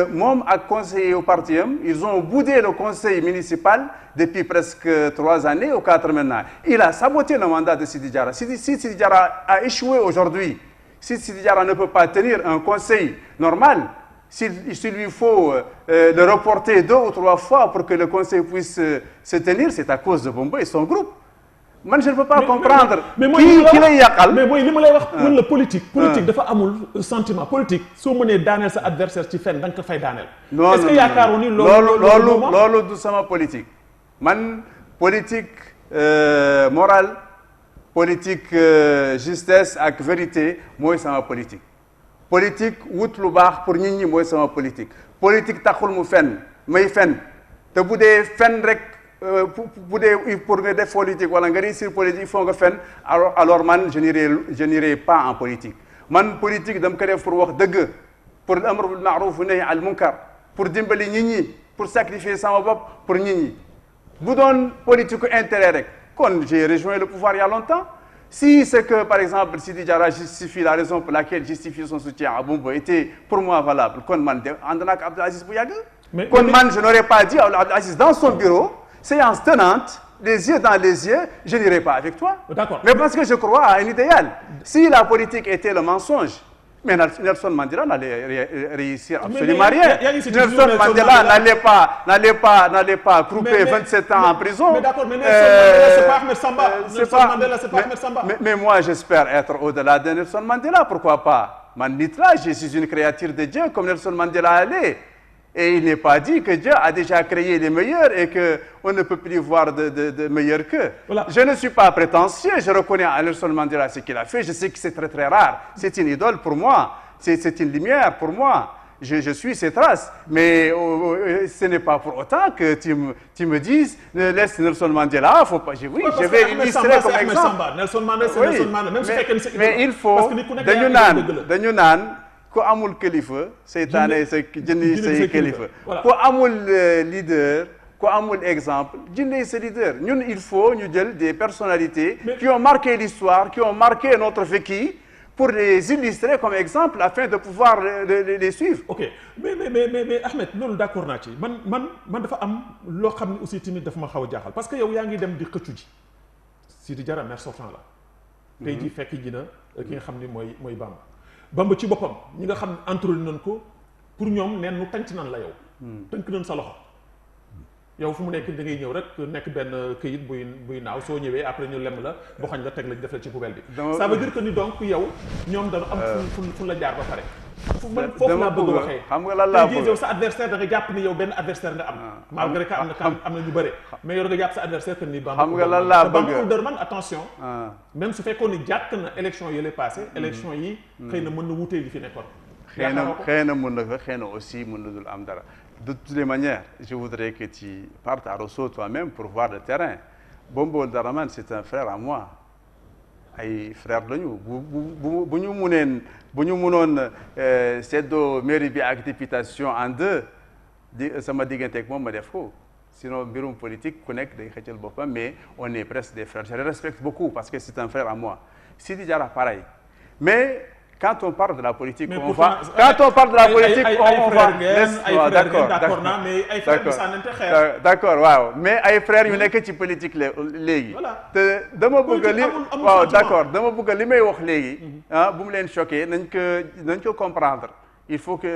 Mom a conseillé au parti, ils ont boudé le conseil municipal depuis presque 3 années ou 4 maintenant. Il a saboté le mandat de Sidi Diarra. Si Sidi Diarra a échoué aujourd'hui, si Sidi Diarra ne peut pas tenir un conseil normal, s'il lui faut le reporter 2 ou 3 fois pour que le conseil puisse se tenir, c'est à cause de Bombo et son groupe. Moi, je ne peux pas comprendre qui lay yàqal. mais mooy li ma lay wax mën la politique dafa amul sentiment politique soo mënee daaneel sa adversaire ci fenn da nga ko fay daaneel. est-ce que yaakaaroon ni loolu du sama politique man politique morale politique justesse ak vérité mooy sama politique. politique wut lu baax pour nit ñi mooy sama politique politique taxul mu fenn may fenn te bu dee fenn rek bu dee pour nga def politique wala nga réussir politique il faut nga fenn alors man je n'irai pas en politique man politique dama ko def pour wax dëgg pour amr bil ma'ruf wa nahy al munkar pour dimbali nit ñi pour sacrifier sama bopp pour nit ñi bu doon politique intérêt rek kon j'ai rejoint le pouvoir il y a longtemps. Si c'est que, par exemple, Sidi Diarra justifie la raison pour laquelle justifie son soutien à Bombo était pour moi valable, quand man Andanak Abdelaziz Bouyaga, quand man je n'aurais pas dit à Abdelaziz dans son bureau, séance tenante, les yeux dans les yeux, je n'irai pas avec toi. D'accord. Mais parce que je crois à un idéal. Si la politique était le mensonge, mais Nelson Mandela n'allait réussir absolument rien. Nelson Mandela n'allait pas couper 27 ans en prison. Mais d'accord, mais Nelson Mandela, c'est pas Ahmed Samba. Nelson Mandela, c'est pas Ahmed Samba. Mais moi, j'espère être au-delà de Nelson Mandela. Pourquoi pas? Manitra, je suis une créature de Dieu comme Nelson Mandela allait. Et il n'est pas dit que Dieu a déjà créé les meilleurs et qu'on ne peut plus voir de meilleurs qu'eux. Voilà. Je ne suis pas prétentieux, je reconnais à Nelson Mandela ce qu'il a fait, je sais que c'est très très rare. C'est une idole pour moi, c'est une lumière pour moi. Je suis ses traces, mais ce n'est pas pour autant que tu me dises laisse Nelson Mandela, faut pas. Oui, je vais illustrer comme exemple. Nelson Mandela, c'est Nelson Mandela. Même mais il faut dañu naan ku amul kilifa seytaane sa jinne say kilifa ku amul leader ku amul exemple jinne sa leader ñun il faut ñu jël des personnalités qui ont marqué l'histoire qui ont marqué notre vécu pour les illustrer comme exemple afin de pouvoir les suivre. ok mais Ahmed loolu d'accord naa ci man dafa am loo xam ne aussi tamit dafa ma xaw a jaaxal parce que yow yaa ngi dem di xëccu ji Sidi Diarra maire sortant la tey jii fekk ji na ki nga xam ni mooy Bamba ci boppam ñi nga xam ne entrôle nañ ko pour ñoom neen nu tànc nan la yow tënk nañ sa loxo yow fu mu nekk da ngay ñëw rek nekk benn këyit buy naaw soo ñëwee après ñu lem la boxañ la teg la def la ci poubelle bi ça veut dire que ni donc yow ñoom dañu am fu la jaar ba pare foofu laa bëgg waxee xam nga lan laa bëgg yow sa adversaire da nga jàpp ni yow benn adversaire nga am malgré que am na ñu bëre mais yow da nga jàpp sa adversaire que ni Bamba xam nga lan laa bëgg Bamba Oulderman attention même su fekkoon ni jàkk na élection yi lay passé élection yi xëy na mën na wutee li fi nekkoon xëy na mën na fa xëy na aussi mën na dul am dara de toutes les manières je voudrais que tu partes à Rosso toi-même pour voir le terrain Bamba Oulderman c'est un frère à moi ay frère lañu bu ñu mënoon seddoo mairie bi ak députation en deux sama diggante ak moom ma def ko sinon mbirum politique ku nekk day xëccal boppam mais on est presque des frères je le respecte beaucoup parce que c'est un frère à moi Sidi Diarra pareil mais quand on parle de la politique on va d'accord waaw mais ay frères yu nekk ci politique léegi te dama bëgg li may wax léegi bu mu leen choqué nañ ko comprendre il faut que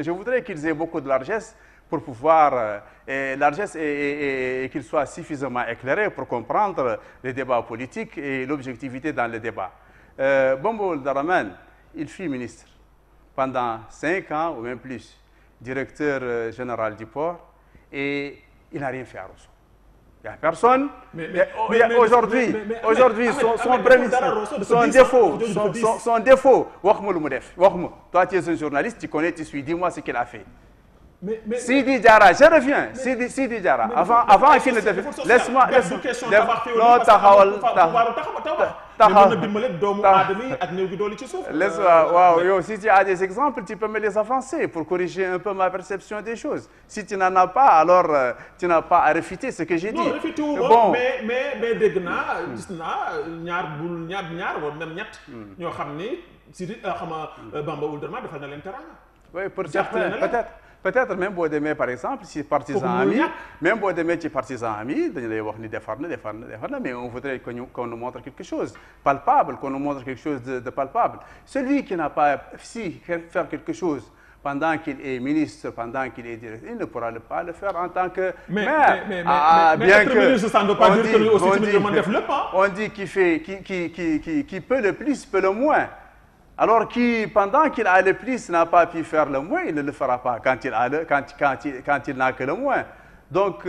je voudrais qu'ils aient beaucoup de largesse pour pouvoir largesse et qu'ils soient suffisamment éclairés pour comprendre les débats politiques et l'objectivité dans les débats Bamba Oulderman il fut ministre pendant 5 ans ou même plus, directeur général du port, et il n'a rien fait à Rosso. Il n'y a personne. Aujourd'hui, son défaut, toi tu es un journaliste, tu connais, tu suis, dis-moi ce qu'il a fait. Sidi Diarra, je reviens. Sidi Diarra, avant qu'il ne devienne. Laisse-moi. Non, laisse-moi. Si tu as des exemples, tu peux me les avancer pour corriger un peu ma perception des choses. Si tu n'en as pas, alors tu n'as pas à réfuter ce que j'ai dit. Non, réfuter bon. Mais dégg naa gis naa ñaar wala même ñett ñoo xam ni Sidi Bamba Oulderman defal na leen teranga. Oui, pour certains, peut-être même boo demee par exemple si partisans amis même boo demee ci partisans amis dañu lay wax ni defar na mais on voudrait qu'on nous montre quelque chose palpable qu'on nous montre quelque chose de palpable celui qui n'a pas si faire quelque chose pendant qu'il est ministre pendant qu'il est directeur il ne pourra pas le faire en tant que maire bien que on dit qui peut le plus peut le moins. Alors pendant qu'il a le plus, n'a pas pu faire le moins, il ne le fera pas quand il n'a que le moins. Donc,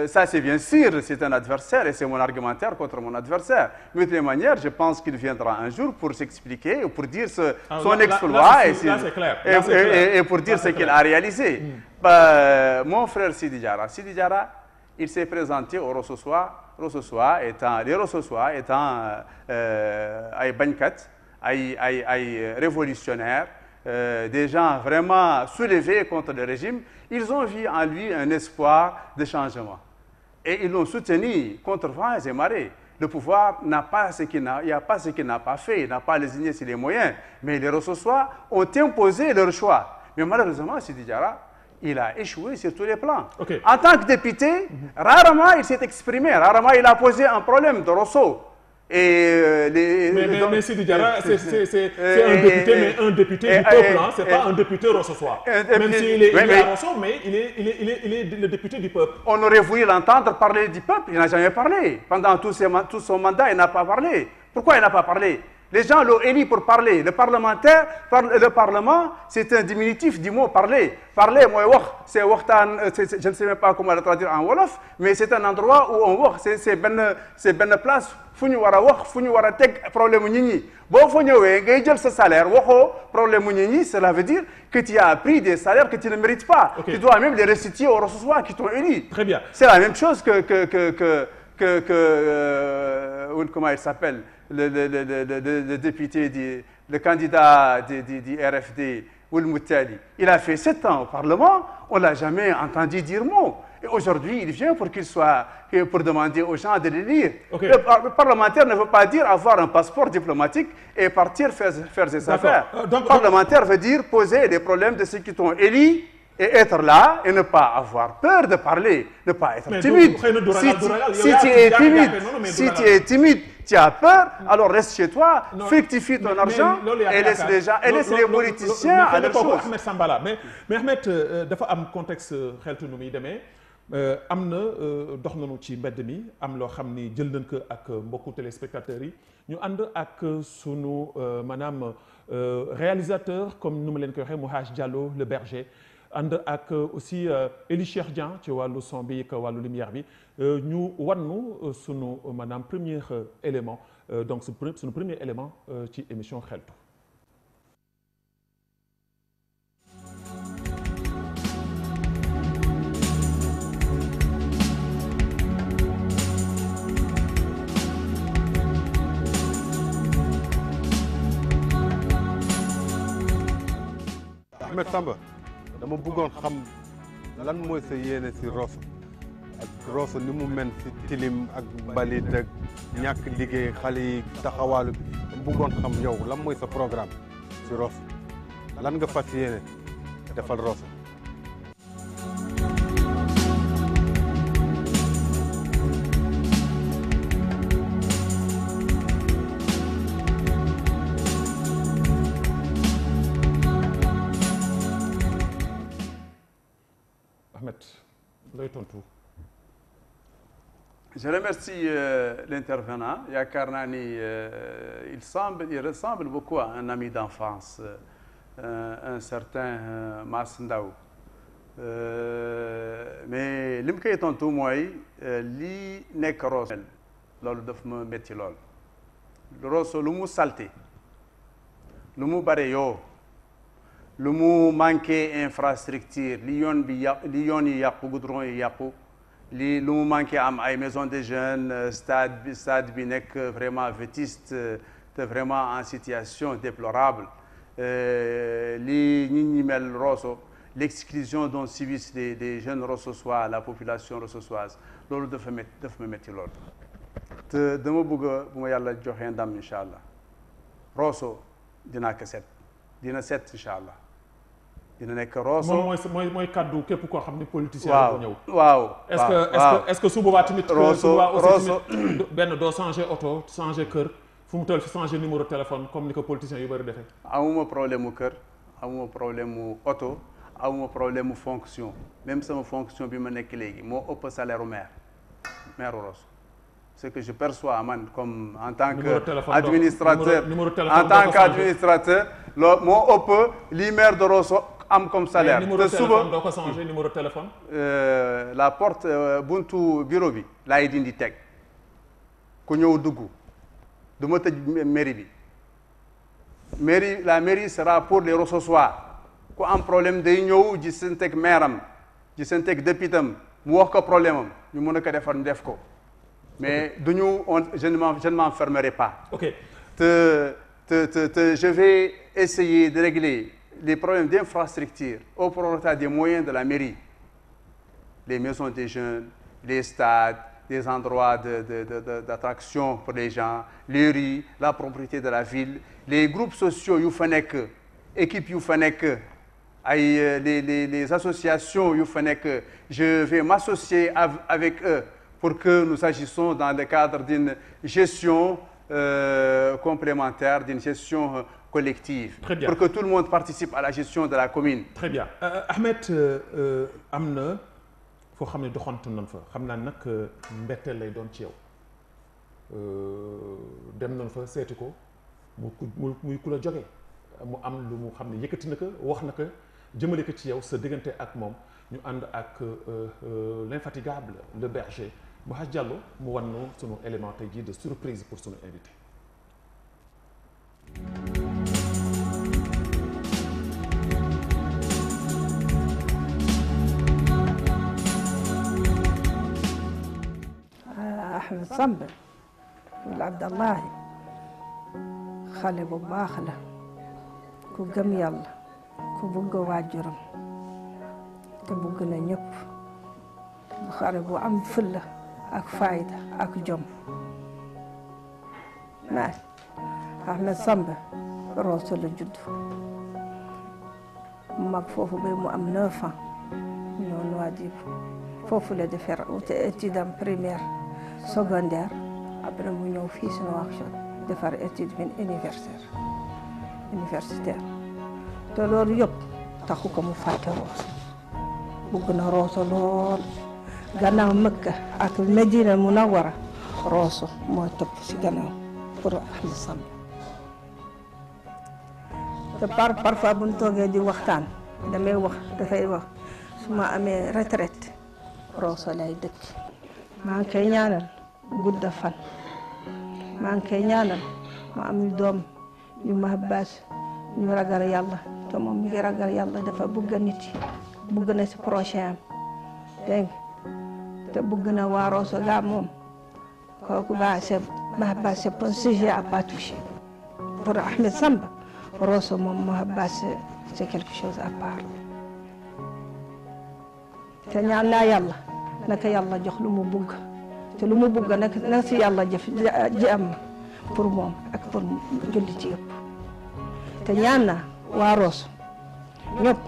ça c'est bien sûr, c'est un adversaire et c'est mon argumentaire contre mon adversaire. Mais de toute manière, je pense qu'il viendra un jour pour s'expliquer, pour dire son exploit et pour dire ce qu'il a réalisé. Mon frère Sidi Diarra, il s'est présenté au Rossossois étant ay bañkat ay révolutionnaires des gens vraiment soulevés contre le régime ils ont vu en lui un espoir de changement et ils l'ont soutenu contre vents et marées. Le pouvoir n'a pas ce qu'il n'a pas fait, il n'a pas lésiné sur les moyens mais les Rossossois ont imposé leur choix mais malheureusement Sidi Diarra il a échoué sur tous les plans. Okay. En tant que député, rarement il s'est exprimé, rarement il a posé un problème de Rosso. Mais Sidi Diarra, c'est un député, mais un député du peuple, c'est pas un député rossossois. Même s'il est à Rosso, mais il est le député du peuple. On aurait voulu l'entendre parler du peuple, il n'a jamais parlé. Pendant tout son mandat, il n'a pas parlé. Pourquoi il n'a pas parlé? Les gens l'ont élu pour parler. Le Parlement, c'est un diminutif du mot parler. Parler, c'est je ne sais même pas comment le traduire en Wolof, mais c'est un endroit où on wax, c'est benn place fu ñu war a wax, fu ñu war a teg problème nit ñi. Boo fa ñëwee ngay jël sa salaire waxoo problème nit ñi, cela veut dire que tu as pris des salaires que tu ne mérites pas. Okay. Tu dois même les restituer aux Rossossois qui t'ont élu. Très bien. C'est la même chose que comment il s'appelle? Le député le candidat du RFD, Oulmoutali, il a fait 7 ans au Parlement, on ne l'a jamais entendu dire mot. Et aujourd'hui, il vient pour pour demander aux gens de le lire. Okay. Le parlementaire ne veut pas dire avoir un passeport diplomatique et partir faire ses affaires. Donc, parlementaire veut dire poser les problèmes de ceux qui t'ont élu et être là et ne pas avoir peur de parler, ne pas être timide. Si tu es timide, tu as peur, alors reste chez toi, fructifie ton argent et laisse les gens, et laisse les politiciens à leur chose. Ahmed Sambala mais Ahmed dafa am contexte xeltu nu muy demee am na dox nañu ci mbedd mi am loo xam ni jël nañ ko ak mbokku téléspectateurs yi ñu ànd ak sunu maanaam réalisateur comme nu ma leen koy waxee Mouhaj Diallo le berger ànd ak aussi Eli Cheikh Dian ci wàllu son bi ak wàllu lumière bi ñu wannu sunu maanaam premier élément donc sunu premier élément ci émission xeltu. Ahmed Samba dama bëggoon xam lan mooy sa yéene si Rosso ak Rosso ni mu mel si tilim ak mbalit ak ñàkk liggéey xale yi taxawaalu bi dama bëggoon xam yow lan mooy sa programme si Rosso lan nga fas yéene defal Rosso. Je remercie l'intervenant. Yakarnani, il ressemble beaucoup à un ami d'enfance, un certain Masndaou. Mais li mu koy tontu mooy lii nekk Rosso loolu daf ma métti lool. Rosso lu mu salté lu mu bare yoo lu mu manqué infrastructure li yoon yi yàqu goudron yi yàqu li lu mu manqué am ay maison de jeunes stade bi nekk vraiment vétuste te vraiment en situation déplorable li nit ñi mel Rosso l'exclusion dont subissent des jeunes Rossosois la population rossosoise loolu dafa ma métti lool te dama bëgg bu ma yàlla joxe ndam incha allah Rosso dinaa ko dina set incha allah dina nekk Rosso moom mooy kaddu képp koo xam ne politicien waaw ñëw. waaw est-ce que su boobaa tamit. Rosso benn doo changer oto changer kër fu mu toll fi changer numéro téléphone comme ni ko politiciens yu bëri defee. amuma problème mu kër amuma problème mu oto amuma problème mu fonction même sama fonction bi ma nekk léegi moo ëpp salaire u maire Rosso ce que je perçois man comme en tant qu'administrateur loolu moo ëpp li maire de Rosso am comme salaire. te suba doo ko changer numéro téléphone. la porte buntu bureau bi laay dindi teg ku ñëw dugg du ma tëj mairie bi la mairie sera pour les Rossosois ku am problème day ñëw gisanteeg maire am gisanteeg député am mu wax ko problème am ñu mën a ko defar ñu def ko mais je ne m'enfermerai pas. ok je vais essayer de régler les problèmes d'infrastructure au prorata des moyens de la mairie, les maisons des jeunes, les stades, des endroits d'attraction pour les gens, les rues, la propriété de la ville, les groupes sociaux yu fa nekk, équipes yu fa nekk, les associations yu fa nekk, je vais m'associer avec eux pour que nous agissons dans le cadre d'une gestion complémentaire, d'une gestion collective. Très bien. Pour que tout le monde participe à la gestion de la commune. Très bien. Ahmed am na foo xam ne doxantu nañ fa xam naa nag mbetteel lay doon ci yow dem nañ fa seeti ko muy ku la jóge mu am lu mu xam ne yëkkati na ko wax na ko jëmale ko ci yow sa diggante ak moom ñu ànd ak l'infatigable le berger Mouhaj Diallo mu wan nu sunu élément tey jii de surprise pour sunu invité. Ahmed Samba wala Abdallahi xale bu baax la ku gëm yàlla ku bugg waajuram te bugg na ñëpp xale bu am fulla ak fayda ak jom maa Ahmed Samba Rosso la judd mag foofu ba mu am 9 ans ñoo Nouadhibou foofu la defar étude am primaire secondaire après mu ñëw fii si Nouakchott defar étude universitaire te loolu yëpp taxu ko mu fàtte Rosso bugg na Rosso lool gannaaw Makka ak Medina Munawwara Rosso moo topp si gannaaw pour Ahmed Samba te parfois bu ñu toogee di waxtaan dafay wax su ma amee retraite Rosso lay dëkk maa ngi koy ñaanal gudda fan maa ngi koy ñaanal ma am doom yu ma baas ñu ragal yàlla te moom mi ngi ragal yàlla dafa bëgg nit yi bëgg na si prochain am dégg nga te bëgg na waa Rosso gaa moom kooku ma baas c'est un sujet à pas toucher pour Ahmed Samba Rosso moom ma baas c'est quelque chose à part te ñaan naa yàlla naka yàlla jox lu mu bëgg te lu mu bëgg na si yàlla ji am pour moom ak pour jullit yëpp te ñaan naa waa Rosso ñëpp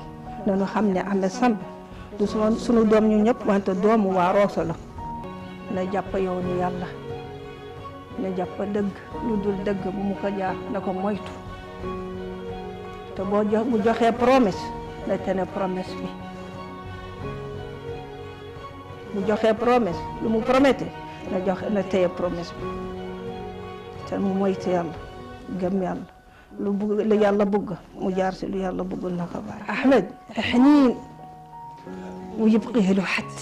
nañu xam ne Ahmed Samba du sunu doom ñu ñëpp wante doomu waa Rosso la na jàpp yow ni yàlla na jàpp dëgg lu dul dëgg bu mu ko jaar na ko moytu te bu joxee promesse na tene promesse bi bu joxee promesse lu mu prometté na téye promesse bi te mu moytu yàlla gëm yàlla lu yàlla bëgg mu jaar si lu yàlla bëggul na ko bàyyi Ahmed حنين ويبقيه له حد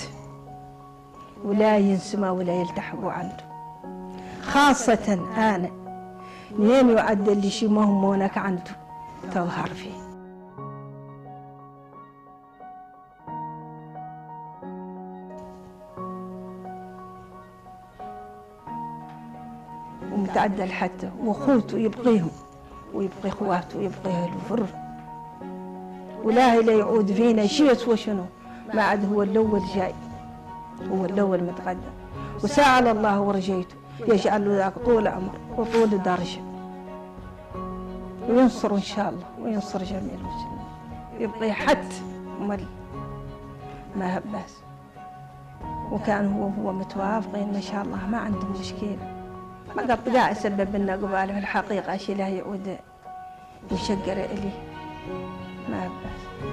ولا ينسمى ولا يلتحق عنده خاصة أنا منين يعدل لي شي ما هم هناك عنده تظهر فيه ومتعدل حتى واخوته يبقيهم ويبقي اخواته ويبقي الفر ولا لا يعود فينا شيء سوى شنو ما عاد هو الاول جاي هو الاول متقدم وسأل الله ورجيته يجعل له ذاك طول عمر وطول درجه وينصر ان شاء الله وينصر جميع المسلمين يبقي حد ما هباس وكان هو متوافقين ما شاء الله ما عندهم مشكله ما قد قاعد يسبب لنا قبال في الحقيقه شيء لا يعود يشقر اليه ما هباس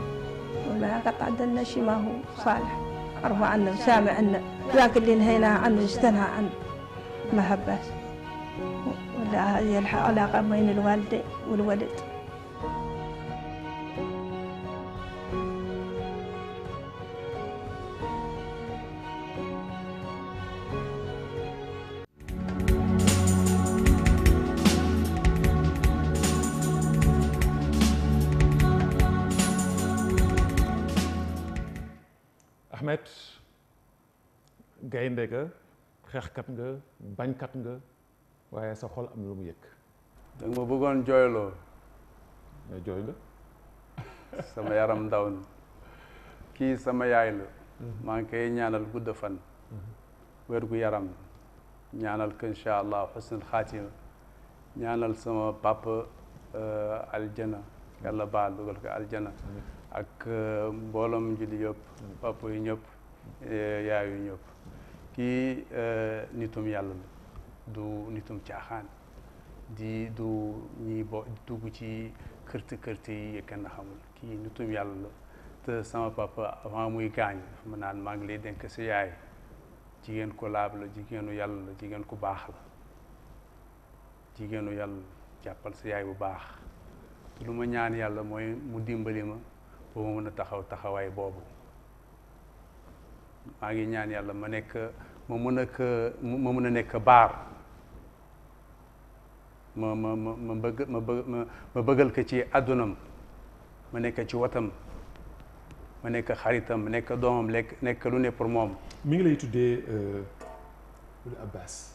وما قطع لنا شيء ما هو صالح عرفوا عنه وسامع عنه ذاك اللي نهيناه عنه استنهى عنه ما هباس ولا هذه العلاقة بين الوالدين والولد Ahmed gaynde nga xeexkat nga bañkat nga waaye sa xol am lu mu yëg. da nga ma bëggoon jooyloo. mais jooy nga. sama yaram ndaw na kii sama yaay la. maa ngi koy ñaanal gudd fan. wér gu yaram ñaanal ko incha allah xusnul xaatima ñaanal sama papa aljana yàlla baal dugal ko aljana ak mbooloom julli yëpp papa yu ñëpp yaay yu ñëpp kii nitum yàlla la du nitum caaxaan du ñi dugg ci kërti yi kenn xamul kii nitum yàlla la te sama papa avant muy gaañ dafa ma naan maa ngi lay dénk si yaay jigéen ko laab la jigéenu yàlla la jigéen ku baax la jigéenu yàlla jàppal sa yaay bu baax lu ma ñaan yàlla mooy mu dimbali ma ba ma mën a taxawaay boobu maa ngi ñaan yàlla ma mën a nekk baar ma bëggal ko ci àddunam ma nekk ci watam ma nekk xaritam ma nekk doomam nekk lu ne pour moom. mi ngi lay tuddee Abbas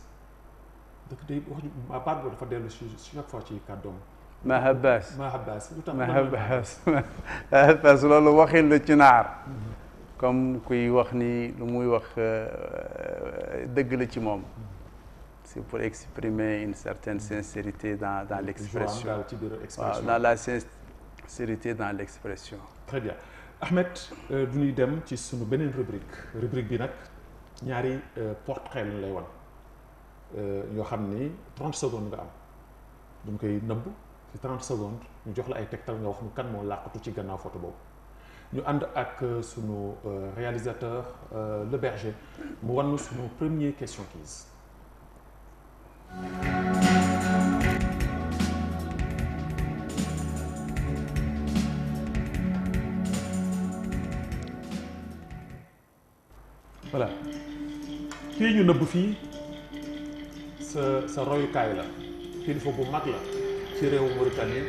dëkk tey wax baat boobu dafa dellu si chaque fois ci kàddoom mahabbaas lu tax mahabbaas loolu waxin la ci naar comme kuy wax ni lu muy wax dëgg la ci moom. C'est pour exprimer une certaine sincérité dans l'expression. Dans la sincérité dans l'expression. Très bien. Ahmed, du ñuy dem ci sunu beneen rubrique bi nag ñaari portrait lañ lay wan yoo xam ni 30 secondes nga am duñ koy nëbb ci 30 secondes ñu jox la ay tegtal nga wax nu kan moo làqatu ci gannaaw photo boobu ñu ànd ak sunu réalisateur Le Berger mu wan nu sunu premier question quiz. Voilà kii ñu nëbb fii sa royukaay la kilifa bu mag la ci réewu Mauritanie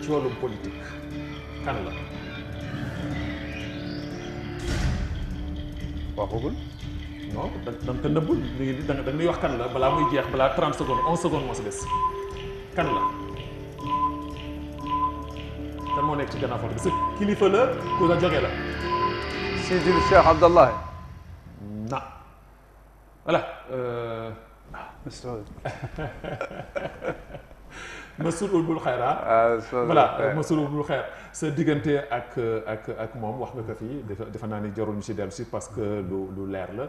ci wàllum politique kan la. waxagul. non da nga ko nëbbul da nga ñuy wax kan la balaa muy jeex balaa 30 secondes 11 secondes moo si des kan la kan moo nekk ci gannaaw photo bi sa kilifa la ku la jóge la. Sidi Cheikh Abdallahi. non voilà. Massoud Ould Bul Khair voilà Massoud Ould Bul Khair sa diggante ak moom wax nga ko fii defe naa ni jarul ñu si dellu si parce que lu leer la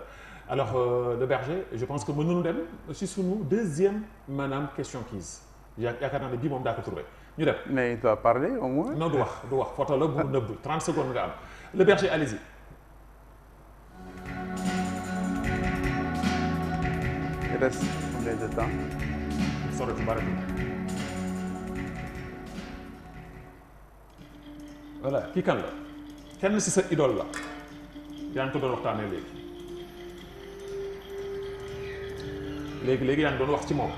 alors Le Berger je pense que mën nañu dem si sunu deuxième maanaam question quiz yaakaar naa ne bii moom daa ko trouvé ñu dem. mais il doit parler au moins. non du wax photo la bu nëbb 30 secondes nga am Le Berger allez-y. Il reste combien de temps. Soratu bari. voilà kii kan la kenn si sa idole la yaa ngi ko doon waxtaanee léegi yaa ngi doon wax ci moom.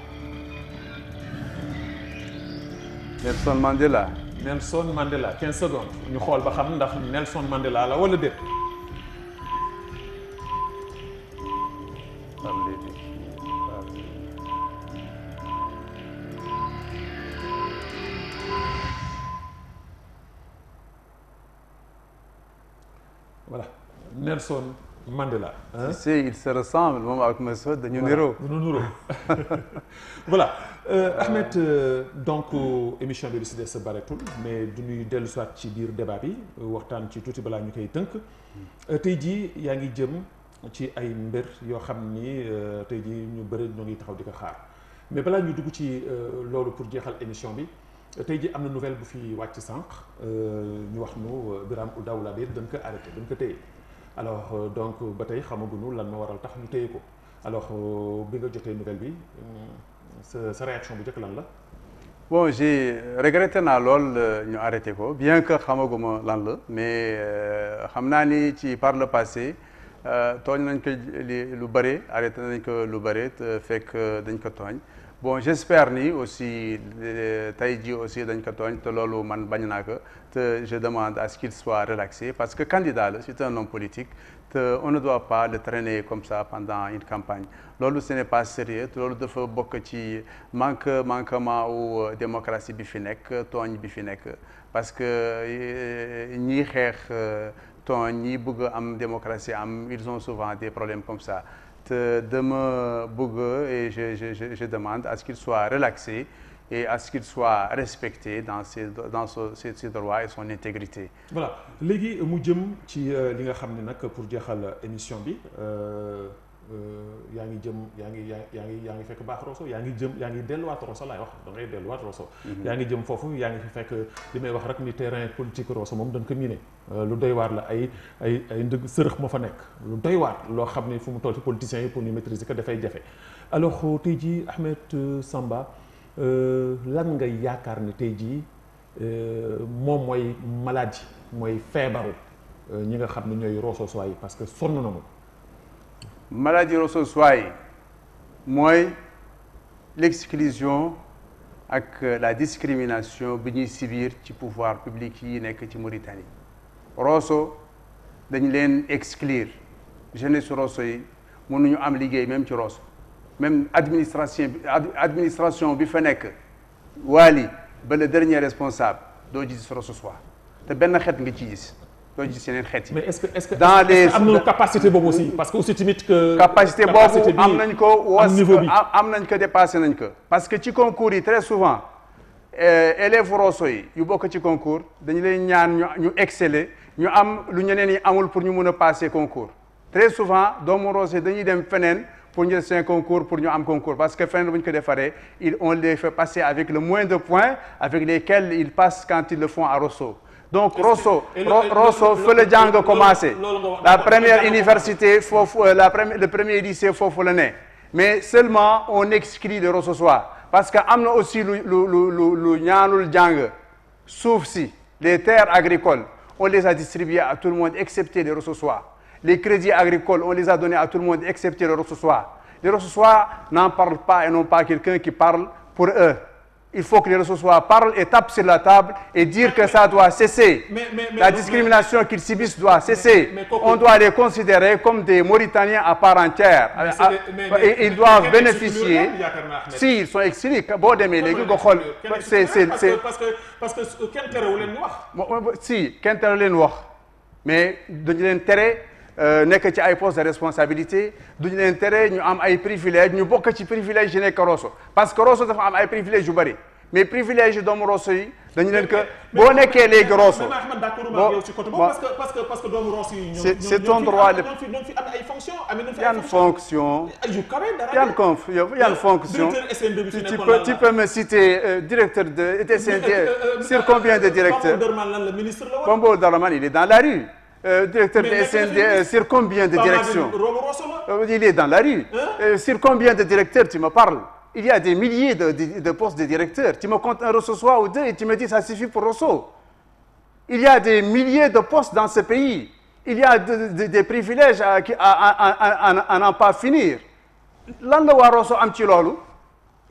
Nelson Mandela. Nelson Mandela 15 secondes ñu xool ba xam ndax Nelson Mandela la wala déet. voilà Nelson Mandela. Tu sais, il se ressemble moom ak Massoud dañu niroo. voilà Ahmed donc émission bi si des sa bareetul mais du ñuy dellu soit ci biir débat bi waxtaan ci tuuti balaa ñu koy tënk tey jii yaa ngi jëm ci ay mbir yoo xam ni tey jii ñu bëri ñoo ngi taxaw di ko xaar mais balaa ñu dugg ci loolu pour jeexal émission bi tey jii am na nouvelle bu fi wàcc sànq ñu wax nu Birame Daouda bi dañ ko arrêté dañ ko téye alors donc ba tey xamaguñu lan ma waral tax ñu téye ko alors bi nga jotee nouvelle bi sa réaction bu njëkk lan la. bon j'ai regretté naa lool ñu arrêté ko bien que xamaguma lan la mais xam naa ni ci par le passé tooñ nañ ko lu bëri arrêté nañ ko lu bëri te fekk dañ ko tooñ. bon j'espère ni aussi tey jii aussi dañ ko tooñ te loolu man bañ naa ko te je demande à ce qu'il soit relaxé parce que candidat la c'est un homme politique te on ne doit pas le traîner comme ça pendant une campagne loolu ce n'est pas sérieux te loolu dafa bokk ci manquement ou démocratie bi fi nekk tooñ bi fi nekk parce que ñiy xeex tooñ ñi bëgg am démocratie am ils ont souvent des problèmes comme ça te dama bëgg et je demande à ce qu'il soit relaxé et à ce qu'il soit respecté dans ses droits et son intégrité. voilà léegi mu jëm ci li nga xam ne nag pour jeexal émission bi yaa ngi fekk baax Rosso yaa ngi delluwaat Rosso laay wax da ngay delluwaat Rosso. yaa ngi jëm foofu yaa ngi fi fekk li may wax rek ni terrain politique Rosso moom dañ ko miné lu doy waar la ay ndëgg sërëx moo fa nekk lu doy waar loo xam ne fu mu toll ci politiciens yi pour ñu maîtriser ko dafay jafe alors tey jii Ahmed Samba lan nga yaakaar ne tey jii moom mooy maladie mooy feebaru ñi nga xam ne ñooy Rosso yi parce que sonn nañu. maladie Rosso yi mooy l'exclusion ak la discrimination bi ñuy subir ci pouvoir public yi nekk ci Mauritanie Rosso dañ leen exclure jeunesse Rosso yi mënuñu am liggéey même ci Rosso même administration bi fa nekk Wali ba le dernier responsable doo gis Rosso Soir te benn xeet nga ci gis doo gis yeneen xeet yi. mais est-ce que dans les am na capacité boobu aussi parce que aussi tamit que. capacité boobu am nañ ko niveau bi am nañ ko dépassé nañ ko. parce que ci concours yi très souvent élèves Rosso yi yu bokk ci concours dañu leen ñaan ñu exceller ñu am lu ñeneen yi amul pour ñu mën a passer concours très souvent doomu Rosso yi dañuy dem feneen pour ñu def seen concours pour ñu am concours parce que feneen bu ñu ko defaree on les fait passer avec le moins de points avec lesquels ils passent quand ils le font à Rosso. donc Rosso fa la jàng commencé la première université foofu le premier lycée foofu la ne mais seulement on exclut le Rosso Soir parce que am na aussi lu ñaanul jàng suuf si les terres agricoles on les a distribuées à tout le monde excepté les Rosso Soir. Les crédits agricoles, on les a donnés à tout le monde, excepté le Rosso Soir. Les Rosso Soir n'en parlent pas et n'ont pas quelqu'un qui parle pour eux. Il faut que les Rosso Soir parlent et tapent sur la table et dire que ça doit cesser. La discrimination qu'ils subissent doit cesser. On doit les considérer comme des Mauritaniens à part entière. Et ils doivent bénéficier. Si, ils sont exilés. Bon, mais les parce que kenn terewu leen wax. Si, kenn terewu leen wax. Mais dañu leen tere nekk ci ay postes de responsabilité duñu leen tere ñu am ay privilèges ñu bokk ci privilèges yi nekk Rosso parce que Rosso dafa am ay privilèges yu bëri mais privilèges yi doomu Rosso yi dañu leen que boo nekkee léegi Rosso. parce que doomu Rosso yi c'est ton droit de ñoo fi am ay fonctions yan fonction yan fonction tu peux me citer directeur de SND sur combien de directeurs Kombo Darman il est dans la rue directeur de SND sur combien de directions il est dans la rue sur combien de directeurs tu me parles. Il y a des milliers de postes de directeurs. Tu me comptes un Rosso Soir ou deux et tu me dis ça suffit pour Rosso. Il y a des milliers de postes dans ce pays. Il y a des privilèges à n'en pas finir. Lan la waa Rosso am ci loolu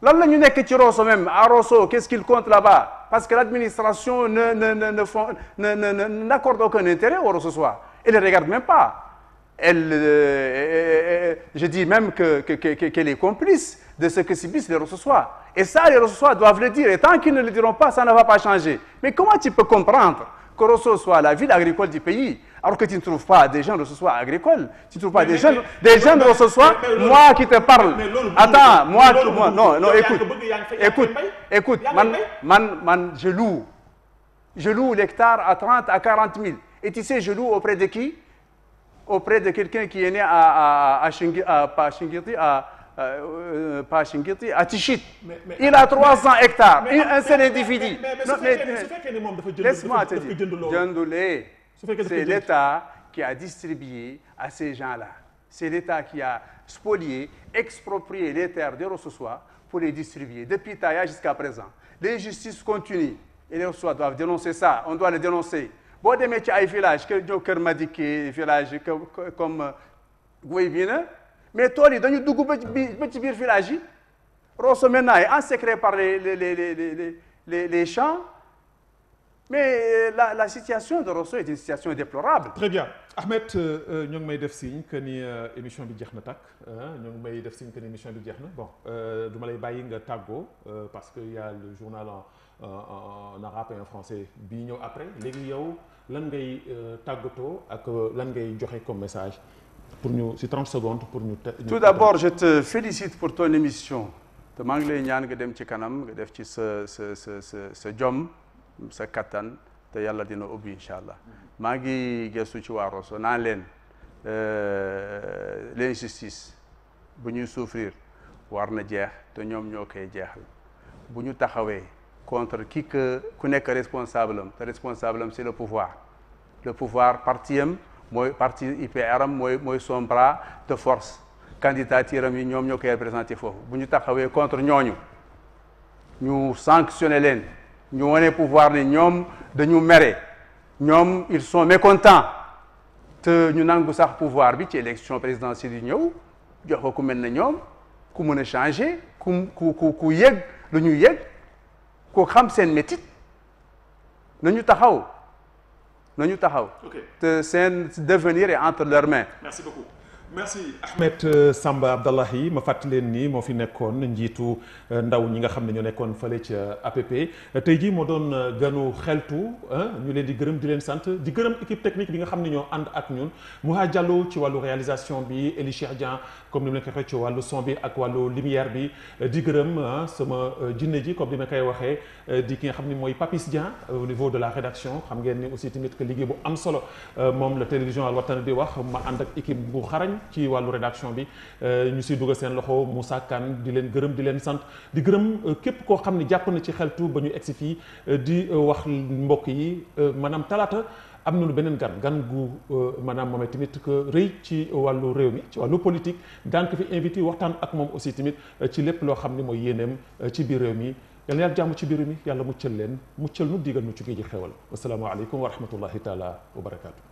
lan la ñu nekk ci Rosso même à Rosso qu'est-ce qu'il compte là-bas parce que l'administration n'accorde aucun intérêt au Rosso Soir. Elle ne regarde même pas. Je dis même qu'elle est complice de ce que subissent les Rosso Soir. Et ça, les Rosso Soir doivent le dire. Et tant qu'ils ne le diront pas, ça ne va pas changer. Mais comment tu peux comprendre que Rosso soit la ville agricole du pays, alors que tu ne trouves pas des jeunes Rosso Soir agricoles, tu ne trouves pas des jeunes Rosso Soir, moi qui te parle. Attends, non, écoute, man, je loue l'hectare à 30 à 40 000. Et tu sais, je loue auprès de qui? Auprès de quelqu'un qui est né à Tichit. Il a 300 hectares. Un seul individu. Laisse-moi te dire. C'est l'État qui a distribué à ces gens-là. C'est l'État qui a spolié, exproprié les terres de Rosso Soir pour les distribuer. Depuis Taya jusqu'à présent. L'injustice continue. Et les Rosso Soir doivent dénoncer ça. On doit le dénoncer. Boo demee ci ay village Kër Madické village comme Gouye-Bina mais tool yi dañu dugg ba ci biir village yi Rosso maintenant est en secret par les champs mais la situation de Rosso est une situation déplorable. Très bien Ahmed ñoo ngi may def signe que ni émission bi jeex na tàkk ñoo ngi may def signe que ni émission bi jeex na bon du ma lay bàyyi nga tàggoo parce que y a le journal en arabe et en français bii ñëw après léegi yow lan ngay tàggatoo ak lan ngay joxe comme message pour ñu ci 30 secondes pour ñu. Tout d'abord je te félicite pour ton émission te maa ngi lay ñaan nga dem ci kanam nga def ci sa jom sa kattan te yàlla dina ubbi incha allah maa ngi gëstu ci waa Rosso naan leen l'injustice bu ñuy souffrir war na jeex te ñoom ñoo koy jeexal bu ñu taxawee. contre ku nekk responsable am te responsable am c'est le pouvoir parti am mooy parti IPR am mooy son bras de force candidature am yi ñoom ñoo koy représenté foofu bu ñu taxawee contre ñooñu ñu sanctionné leen ñu wane pouvoir ne ñoom dañu mere ñoom ils sont mécontents te ñu nangu sax pouvoir bi ci élection présidentielle yi ñëw jox ko ku mel ne ñoom ku mën a changer ku yëg lu ñu yëg ko xam seen métit nañu taxaw te seen devenir est entre leurs mains. Merci beaucoup merci Ahmed Samba Abdallahi ma fàttali leen ni moo fi nekkoon njiitu ndaw ñi nga xam ne ñoo nekkoon fële ca APP tey jii moo doon ganu xeltu ñu leen di gërëm di leen sant di gërëm équipe technique bi nga xam ne ñoo ànd ak ñun Mouha Diallo ci wàllu réalisation bi Eli Cheikh Dian comme ni ma leen ko waxee ci wàllu son bi ak wàllu lumière bi di gërëm sama jinne ji comme ni ma koy waxee di ki nga xam ne mooy Papis Dian au niveau de la rédaction xam ngeen ni aussi tamit que liggéey bu am solo moom la télévision Al Watani di wax ma ànd ak équipe bu xarañ ci wàllu rédaction bi ñu siy dugal seen loxo Moussa Kane di leen gërëm di leen sant di gërëm képp koo xam ne jàpp na ci xeltu ba ñu egsi fii di wax mbokk yi maanaam talaata am nañu beneen gan gu maanaam moom tamit que rëy ci wàllu réew mi ci wàllu politique daan ko fi invité waxtaan ak moom aussi tamit ci lépp loo xam ne mooy yéeneem ci biir réew mi yal na yàlla jàmm ci biir réew mi yàlla muccal leen muccal nu digal nu ci géej gi xewal wasalaamaaleykum wa rahmatullahi taala wa barakaatu.